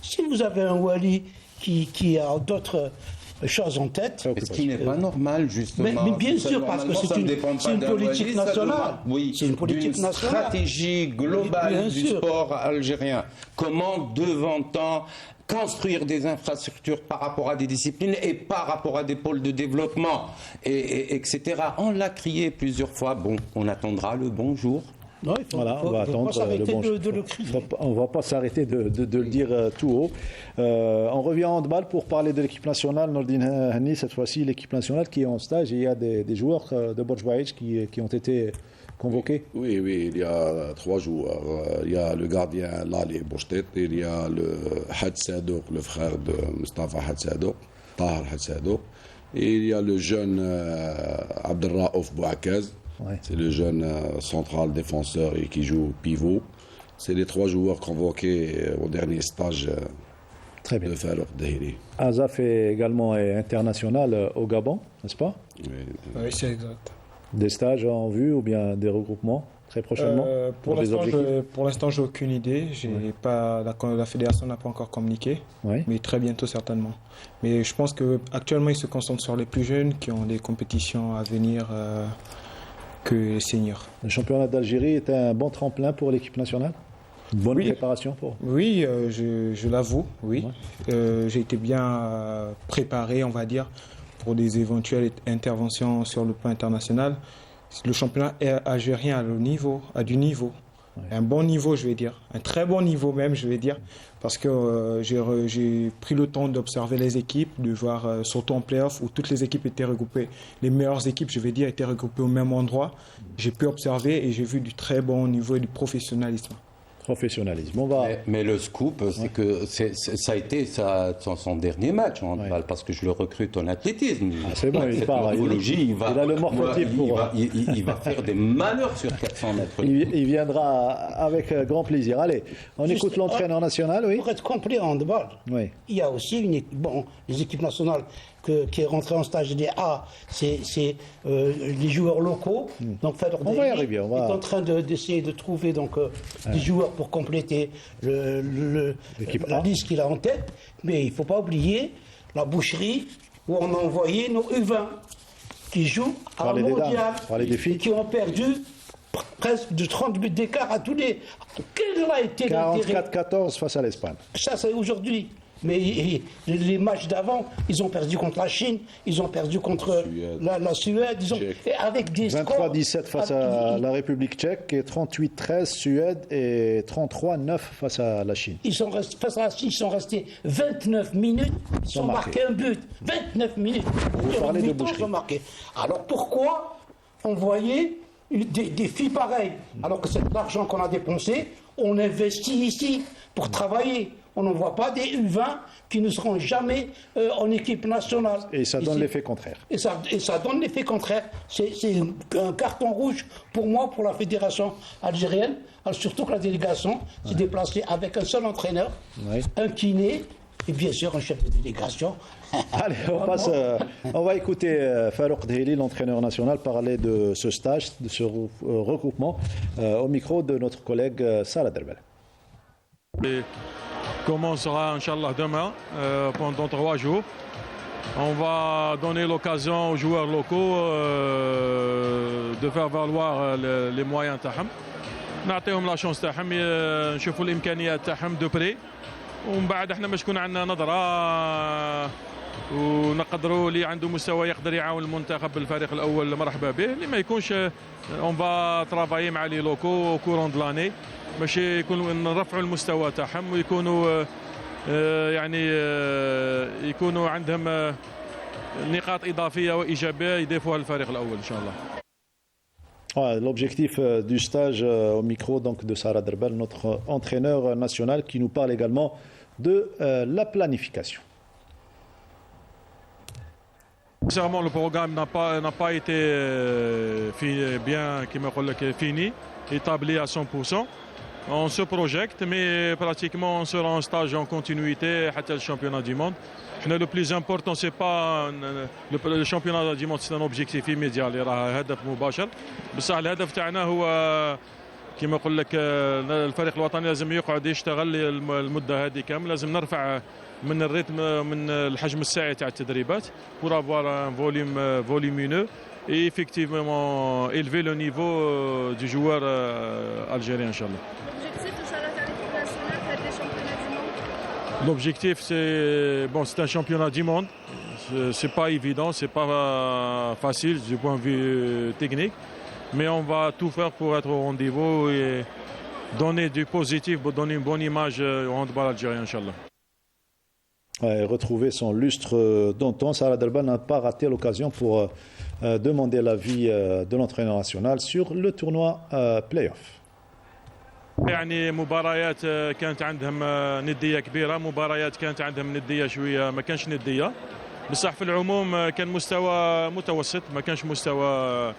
Si vous avez un wali qui a d'autres choses en tête. Ce qui n'est pas normal, justement. Mais bien sûr, parce que c'est une politique nationale. Oui, c'est une politique nationale. Stratégie globale du sport algérien. Comment devant-on construire des infrastructures par rapport à des disciplines et par rapport à des pôles de développement, etc. On l'a crié plusieurs fois. Bon, on attendra le bon jour. Non, on va attendre le bon de on ne va pas s'arrêter de le dire tout haut. On revient en handball pour parler de l'équipe nationale. Nordine Hani, cette fois-ci, l'équipe nationale qui est en stage. Et il y a des joueurs de Borj Baïch qui ont été convoqués. Oui, il y a 3 joueurs. Il y a le gardien Lali Boustet, il y a le Had Sadouk, le frère de Mustafa Had Sadouk, Tahar Had Sadouk, et il y a le jeune Abdelraouf Bouakaz. Ouais. C'est le jeune central défenseur et qui joue pivot. C'est les 3 joueurs convoqués au dernier stage de Farouk Dahiri. Azaf est également international au Gabon, n'est-ce pas? Oui, c'est exact. Des stages en vue ou bien des regroupements très prochainement? Pour l'instant, j'ai aucune idée. La fédération n'a pas encore communiqué, mais très bientôt certainement. Mais je pense qu'actuellement, ils se concentrent sur les plus jeunes qui ont des compétitions à venir que les seniors. Le championnat d'Algérie est un bon tremplin pour l'équipe nationale? Une bonne préparation pour? Oui, je l'avoue, oui. Ouais. J'ai été bien préparé, on va dire, pour des éventuelles interventions sur le plan international. Le championnat algérien a du niveau. Ouais. Un bon niveau, je vais dire. Un très bon niveau même, je vais dire. Parce que j'ai pris le temps d'observer les équipes, de voir, surtout en play-off, où toutes les équipes étaient regroupées. Les meilleures équipes, je vais dire, étaient regroupées au même endroit. J'ai pu observer et j'ai vu du très bon niveau et du professionnalisme. Mais le scoop, c'est que ça a été son dernier match en handball, parce que je le recrute en athlétisme. C'est bon, il part. Il a le morphotype il va faire des manœuvres sur 400 mètres. Il viendra avec grand plaisir. Allez, on écoute l'entraîneur national. Oui. Pour être complet en handball, il y a aussi les équipes nationales qui est rentré en stage des A, c'est les joueurs locaux. Donc on va y arriver. On est en train d'essayer de trouver des joueurs pour compléter la liste qu'il a en tête. Mais il ne faut pas oublier la boucherie où on a envoyé nos U20 qui jouent à la mondiale et qui ont perdu presque de 30 buts d'écart à tous les... Quel a été 44-14 face à l'Espagne. Ça, c'est aujourd'hui. Mais les matchs d'avant, ils ont perdu contre la Chine, ils ont perdu contre la Suède, avec des 23-17 face à la République tchèque et 38-13 Suède et 33-9 face à la Chine. Face à la Chine, ils sont restés 29 minutes, ils ont marqué un but. 29 minutes. Vous parlez de boucherie. Alors pourquoi envoyer des filles pareilles, alors que c'est de l'argent qu'on a dépensé, on investit ici pour travailler. On n'envoie pas des U20 qui ne seront jamais en équipe nationale. Et ça donne l'effet contraire. Et ça donne l'effet contraire. C'est un carton rouge pour moi, pour la fédération algérienne. Alors, surtout que la délégation s'est déplacée avec un seul entraîneur, un kiné et bien sûr un chef de délégation. Allez, on va écouter Farouk Dheli, l'entraîneur national, parler de ce stage, de ce regroupement, au micro de notre collègue Salah Derbel. Et commencera, Inch'Allah, demain, pendant 3 jours. On va donner l'occasion aux joueurs locaux de faire valoir les moyens تاعهم. نعطيهم لا شونس تاعهم نشوفوا الامكانيات تاعهم دو بري ومن بعد احنا باش تكون عندنا نظره ونقدروا اللي عنده مستوى يقدر يعاون المنتخب بالفريق الاول مرحبا به اللي ما يكونش اون فا ترافايي مع لي لوكو كورون دلاني باش يكونوا نرفعوا المستوى تاعهم ويكونوا يعني يكونوا عندهم نقاط اضافيه وايجابيه يضيفوها للفريق الاول ان شاء الله. Ouais, l'objectif du stage au micro donc de Sarah Derbel, notre entraîneur national, qui nous parle également de la planification. Sincèrement, le programme n'a pas été fini, établi à 100%. On se projette, mais pratiquement on sera en stage en continuité à le championnat du monde. Le plus important, c'est pas le championnat du monde, c'est un objectif immédiat اللي راه هدف مباشر. بصح الهدف تاعنا هو كما نقول لك الفريق الوطني لازم يقعد يشتغل المده هذه كامل، لازم نرفع من الريتم من الحجم الساعي تاع التدريبات pour avoir un volume volumineux et effectivement élever le niveau du joueur algérien inchallah. L'objectif, c'est un championnat du monde. C'est pas évident, c'est pas facile du point de vue technique, mais on va tout faire pour être au rendez-vous et donner du positif, pour donner une bonne image au handball algérien, Inch'Allah. Ouais, retrouver son lustre d'antan, Sarah Derbel n'a pas raté l'occasion pour demander l'avis de l'entraîneur national sur le tournoi play-off. يعني مباريات كانت عندهم نديه كبيره، مباريات كانت عندهم نديه شويه ما كانش نديه، بصح في العموم كان مستوى متوسط، ما كانش مستوى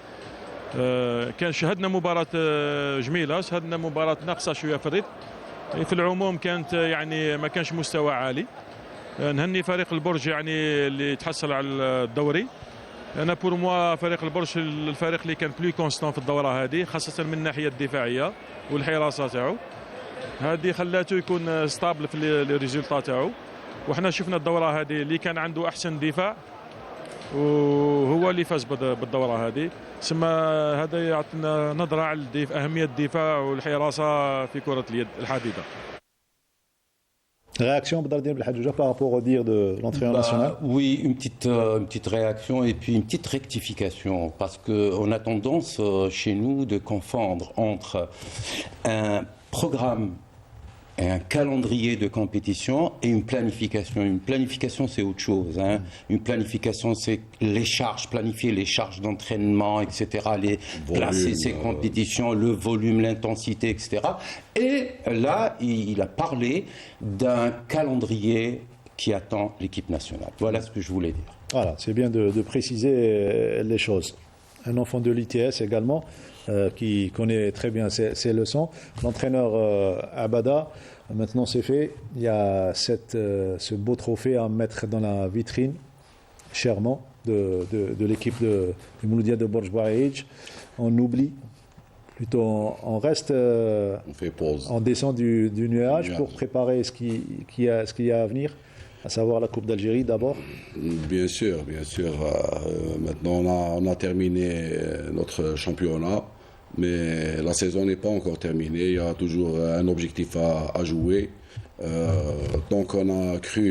كان شهدنا مباراه جميله، شهدنا مباراه ناقصه شويه في الريتم. في العموم كانت يعني ما كانش مستوى عالي. نهني فريق البرج يعني اللي تحصل على الدوري. انا بور موا فريق البرج الفريق اللي كان بلو كونستون في الدوره هذه، خاصه من الناحيه الدفاعيه والحراسه تاعو. هذه خلاته يكون ستابل في لي ريزولطا تاعو، وحنا شفنا الدوره هذه اللي كان عنده احسن دفاع وهو اللي فاز بالدوره هذه. ثم هذا يعطينا نظره على اهميه الدفاع والحراسه في كره اليد الحديده. Réaction Badardine Belhadjouja par rapport au dire de l'entraîneur national? Oui, une petite réaction et puis une petite rectification, parce qu'on a tendance chez nous de confondre entre un programme et un calendrier de compétition et une planification. Une planification, c'est autre chose. Hein. Une planification, c'est les charges, planifier les charges d'entraînement, etc., placer ces compétitions, le volume, l'intensité, etc. Et là, il a parlé d'un calendrier qui attend l'équipe nationale. Voilà ce que je voulais dire. Voilà, c'est bien de préciser les choses. Un enfant de l'ITS également, qui connaît très bien ses leçons. L'entraîneur Abada, maintenant c'est fait. Il y a ce beau trophée à mettre dans la vitrine, chèrement, de l'équipe du Mouloudia de Borj Bareij. On oublie, plutôt on reste, on fait pause. On descend du nuage pour préparer ce qu'il y a à venir, à savoir la Coupe d'Algérie d'abord. Bien sûr. Maintenant, on a terminé notre championnat, mais la saison n'est pas encore terminée. Il y a toujours un objectif à jouer. Donc, on a cru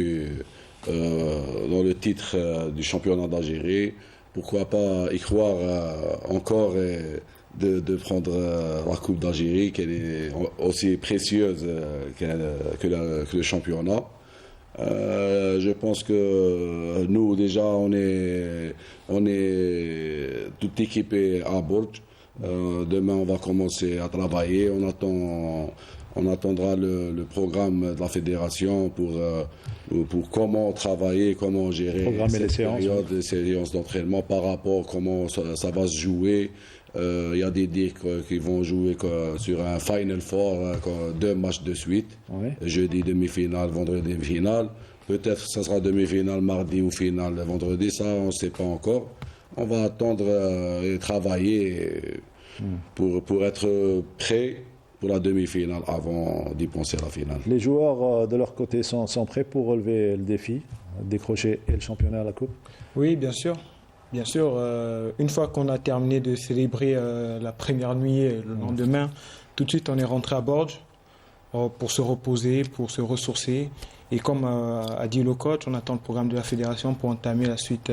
dans le titre du championnat d'Algérie. Pourquoi pas y croire encore et de prendre la Coupe d'Algérie, qu'elle est aussi précieuse que le championnat. Je pense que nous déjà on est tout équipé à Borj. Demain on va commencer à travailler. On attendra le programme de la fédération pour comment travailler, comment gérer cette période, ces séances d'entraînement par rapport à comment ça va se jouer. Il y a des dires qui vont jouer sur un Final Four, 2 matchs de suite, jeudi demi-finale, vendredi demi-finale. Peut-être que ça sera demi-finale mardi ou finale vendredi, ça on ne sait pas encore. On va attendre et travailler pour être prêt pour la demi-finale avant d'y penser à la finale. Les joueurs de leur côté sont prêts pour relever le défi, décrocher et le championnat à la Coupe? Oui, bien sûr. Bien sûr, une fois qu'on a terminé de célébrer la première nuit et le lendemain, tout de suite on est rentré à Bordeaux pour se reposer, pour se ressourcer. Et comme a dit le coach, on attend le programme de la fédération pour entamer la suite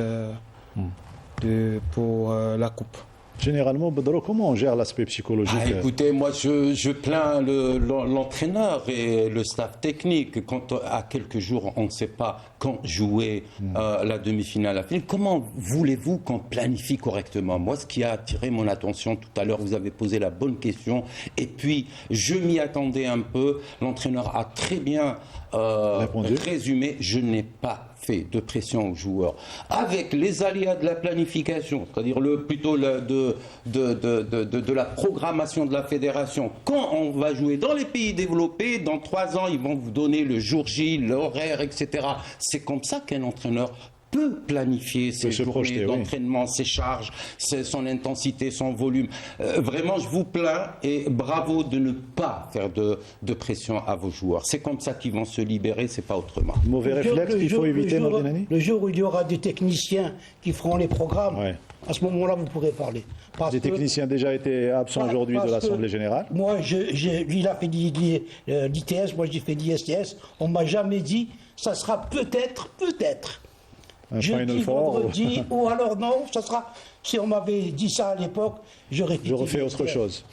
pour la Coupe. Généralement, Badro, comment on gère l'aspect psychologique? Écoutez, moi je plains l'entraîneur et le staff technique. Quand à quelques jours on ne sait pas quand jouer la demi-finale, la finale, comment voulez-vous qu'on planifie correctement? Moi, ce qui a attiré mon attention tout à l'heure, vous avez posé la bonne question, et puis je m'y attendais un peu. L'entraîneur a très bien résumé. Je n'ai pas fait de pression aux joueurs avec les aléas de la planification, c'est-à-dire plutôt de la programmation de la fédération. Quand on va jouer dans les pays développés, dans 3 ans, ils vont vous donner le jour J, l'horaire, etc. C'est comme ça qu'un entraîneur peut planifier ses journées d'entraînement, ses charges, son intensité, son volume. Vraiment, je vous plains et bravo de ne pas faire de pression à vos joueurs. C'est comme ça qu'ils vont se libérer, c'est pas autrement. Mauvais réflexe qu'il faut éviter, Nordinani. Le jour où il y aura des techniciens qui feront les programmes, à ce moment-là, vous pourrez parler. Des techniciens déjà été absents aujourd'hui de l'Assemblée Générale. Moi, lui, il a fait l'ITS, moi j'ai fait l'ISTS. On m'a jamais dit, ça sera peut-être. Jeudi, vendredi, ou alors non, ça sera. Si on m'avait dit ça à l'époque, j'aurais fait autre chose.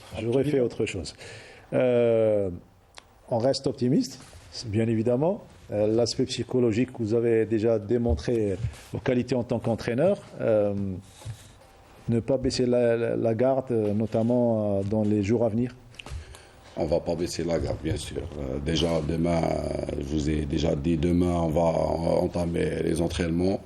On reste optimiste, bien évidemment. L'aspect psychologique que vous avez déjà démontré vos qualités en tant qu'entraîneur. Ne pas baisser la garde, notamment dans les jours à venir. On ne va pas baisser la garde, bien sûr. Déjà, demain, je vous ai déjà dit, demain, on va entamer les entraînements.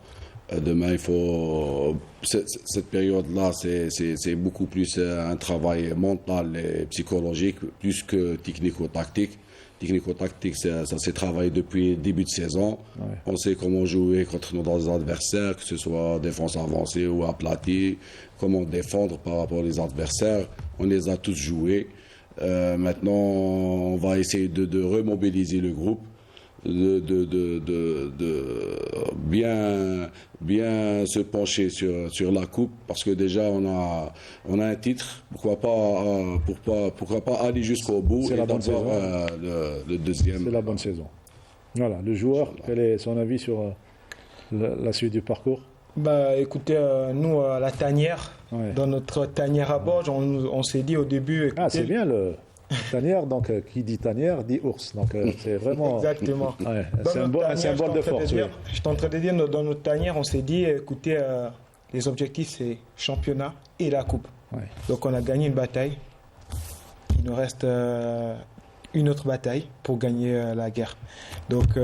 Demain, il faut... Cette période-là, c'est beaucoup plus un travail mental et psychologique, plus que technico-tactique. Technico-tactique, ça s'est travaillé depuis le début de saison. Ouais. On sait comment jouer contre nos adversaires, que ce soit défense avancée ou aplatie, comment défendre par rapport aux adversaires. On les a tous joués. Maintenant, on va essayer de remobiliser le groupe, de bien se pencher sur la coupe, parce que déjà on a un titre. Pourquoi pas aller jusqu'au bout et d'avoir le deuxième. C'est la bonne saison. Voilà, le joueur, quel est son avis sur la suite du parcours? Écoutez, nous, à la tanière, dans notre tanière à Bordeaux, on s'est dit au début... Écoutez, c'est bien le tanière, donc qui dit tanière dit ours, donc c'est vraiment... Exactement. C'est un symbole de force. Je suis en train de dire, dans notre tanière, on s'est dit, écoutez, les objectifs, c'est championnat et la coupe. Donc on a gagné une bataille. Il nous reste une autre bataille pour gagner la guerre. Donc,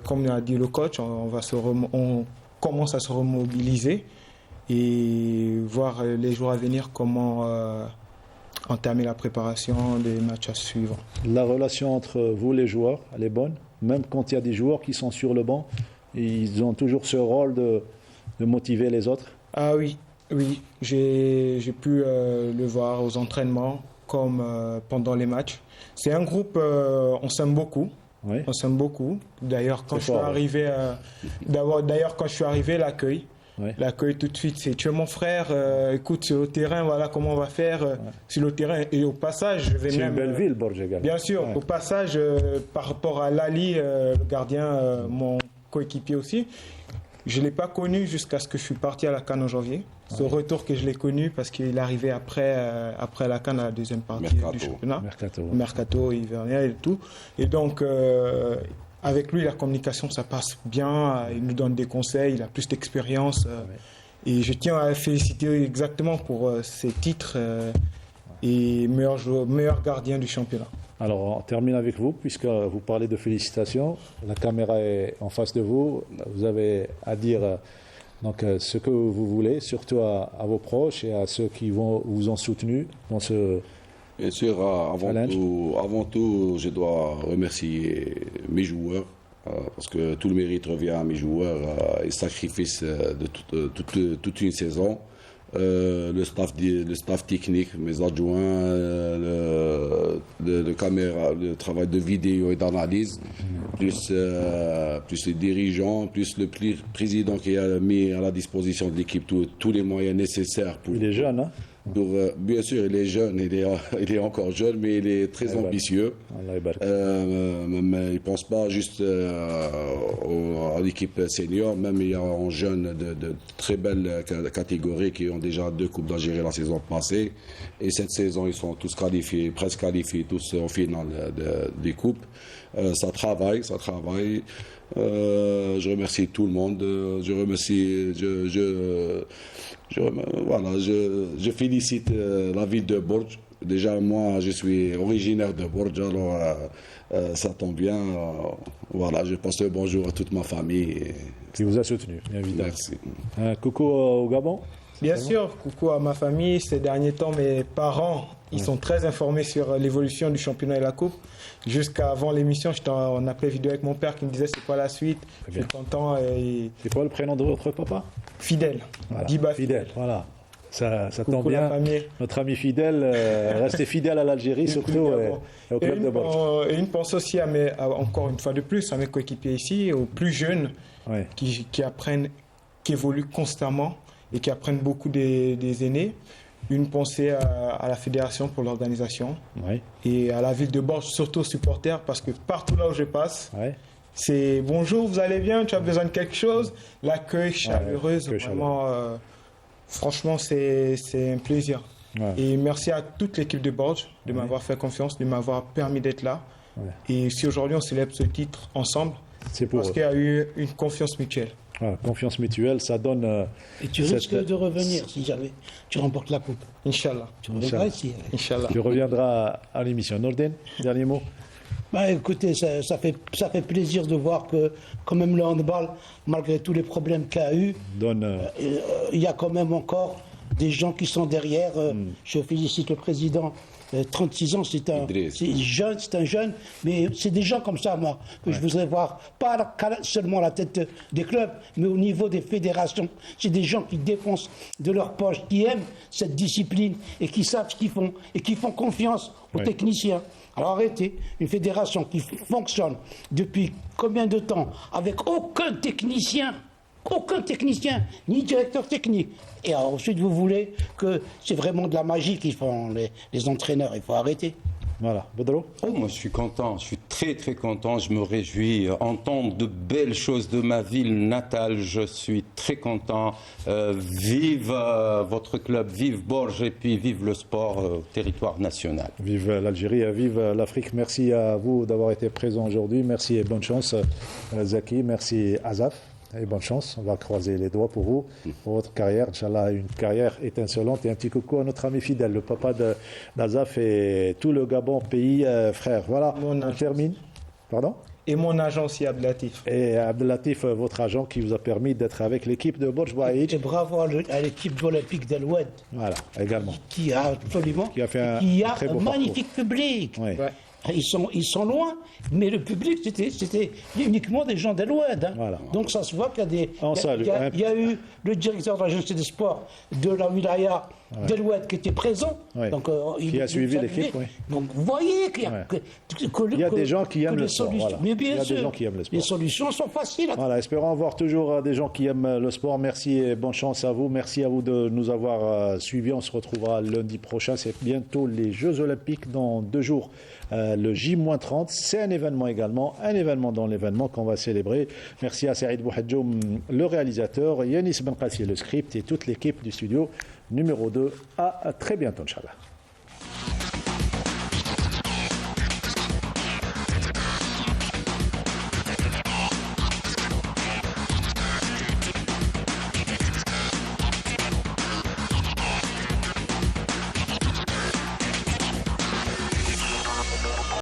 comme a dit le coach, on commence à se remobiliser et voir les jours à venir comment entamer la préparation des matchs à suivre. La relation entre vous, les joueurs, elle est bonne. Même quand il y a des joueurs qui sont sur le banc, ils ont toujours ce rôle de motiver les autres. Ah oui. J'ai pu le voir aux entraînements comme pendant les matchs. C'est un groupe, on s'aime beaucoup. Oui. On s'aime beaucoup. D'ailleurs, quand je suis arrivé, l'accueil. Oui. L'accueil tout de suite, c'est tu es mon frère, écoute, sur le terrain, voilà comment on va faire sur le terrain. Et au passage, je vais même... C'est une belle ville, Bordeaux. Bien sûr, au passage, par rapport à Lali, le gardien, mon coéquipier aussi, je ne l'ai pas connu jusqu'à ce que je suis parti à la CAN en janvier. C'est au retour que je l'ai connu parce qu'il est arrivé après la CAN à la deuxième partie du championnat. Mercato, hivernien et tout. Et donc... avec lui, la communication, ça passe bien. Il nous donne des conseils, il a plus d'expérience. Et je tiens à le féliciter exactement pour ses titres et meilleur gardien du championnat. Alors, on termine avec vous, puisque vous parlez de félicitations. La caméra est en face de vous. Vous avez à dire donc, ce que vous voulez, surtout à vos proches et à ceux qui vous ont soutenu dans ce... Bien sûr, avant tout, je dois remercier mes joueurs, parce que tout le mérite revient à mes joueurs et sacrifice de toute une saison. Le staff technique, mes adjoints, le caméra, le travail de vidéo et d'analyse, plus les dirigeants, plus le président qui a mis à la disposition de l'équipe tous les moyens nécessaires pour... Il est jeune, hein? Bien sûr, il est jeune, il est encore jeune, mais il est très ambitieux. Il ne pense pas juste à l'équipe senior, même il y a un jeune de très belles catégories qui ont déjà 2 Coupes d'Algérie la saison passée. Et cette saison, ils sont tous qualifiés, presque qualifiés, tous au final des Coupes. Ça travaille. Je remercie tout le monde. Je félicite la ville de Bourges. Déjà, moi, je suis originaire de Bourges, alors ça tombe bien. Voilà, je passe le bonjour à toute ma famille. Qui vous a soutenu, bien évidemment. Merci. Coucou au Gabon. Bien sûr, coucou à ma famille. Ces derniers temps, mes parents, ils sont très informés sur l'évolution du championnat et la coupe. Jusqu'avant l'émission, j'étais en appel vidéo avec mon père qui me disait c'est quoi la suite. Je suis content. C'est quoi le prénom de votre papa? Fidèle. Voilà. Diba Fidèle, voilà. Ça tombe Coucou bien. la famille. Notre ami Fidèle, restez fidèle à l'Algérie, surtout et au club de Bourges. Et une pensée aussi, encore une fois de plus, à mes coéquipiers ici, aux plus jeunes qui apprennent, qui évoluent constamment et qui apprennent beaucoup des aînés. Une pensée à la fédération pour l'organisation et à la ville de Bourges, surtout aux supporters, parce que partout là où je passe, c'est bonjour, vous allez bien, tu as besoin de quelque chose. L'accueil chaleureuse, vraiment, franchement, c'est un plaisir. Et merci à toute l'équipe de Bourges de m'avoir fait confiance, de m'avoir permis d'être là. Et si aujourd'hui on célèbre ce titre ensemble, c'est parce qu'il y a eu une confiance mutuelle. Voilà, confiance mutuelle, ça donne... Et tu risques de revenir si jamais tu remportes la coupe. Inch'Allah. Tu reviendras ici. Inch'Allah. Tu reviendras à l'émission. Nordin, dernier mot. Écoutez, ça fait plaisir de voir que quand même le handball, malgré tous les problèmes qu'il y a eu, il y a quand même encore des gens qui sont derrière. Je félicite le président. 36 ans, c'est un jeune, mais c'est des gens comme ça, moi, que je voudrais voir, pas seulement à la tête des clubs, mais au niveau des fédérations. C'est des gens qui dépensent de leur poche, qui aiment cette discipline et qui savent ce qu'ils font et qui font confiance aux techniciens. Alors arrêtez, une fédération qui fonctionne depuis combien de temps avec aucun technicien, ni directeur technique. Et ensuite, vous voulez que c'est vraiment de la magie qu'ils font les entraîneurs. Il faut arrêter. Voilà. Bodro? Moi, je suis content. Je suis très, très content. Je me réjouis. Entendre de belles choses de ma ville natale. Je suis très content. Vive votre club, vive Bourges et puis vive le sport au territoire national. Vive l'Algérie, vive l'Afrique. Merci à vous d'avoir été présents aujourd'hui. Merci et bonne chance, Zaki. Merci, Azaf. Et bonne chance, on va croiser les doigts pour vous, pour votre carrière. Inch'Allah, une carrière étincelante. Et un petit coucou à notre ami fidèle, le papa d'Azaf et tout le Gabon, pays frère. Voilà, on termine. Pardon? Et mon agent aussi, Abdelatif. Et Abdelatif, votre agent qui vous a permis d'être avec l'équipe de Bourges Baïd. Et bravo à l'équipe olympique d'Al-Oued. Voilà, également. Qui a fait un très beau magnifique public. Oui. Ils sont loin, mais le public, c'était uniquement des gens d'Al-Oued. Hein. Voilà. Donc ça se voit qu'il y a il y a eu le directeur de l'agence des sports de la wilaya d'Al-Oued qui était présent. Oui. Donc, qui a suivi l'équipe. Oui. Donc vous voyez qu'il y a, il y a des gens qui aiment le sport. Voilà. Mais bien il y a sûr, des gens qui aiment le sport. Les solutions sont faciles. Voilà, espérons voir toujours des gens qui aiment le sport. Merci et bonne chance à vous. Merci à vous de nous avoir suivis. On se retrouvera lundi prochain. C'est bientôt les Jeux Olympiques dans 2 jours. Le J-30, c'est un événement également, un événement dans l'événement qu'on va célébrer. Merci à Saïd Bouhadjoum, le réalisateur, Yanis Benkassi, le script et toute l'équipe du studio numéro 2. À très bientôt, Inch'Allah.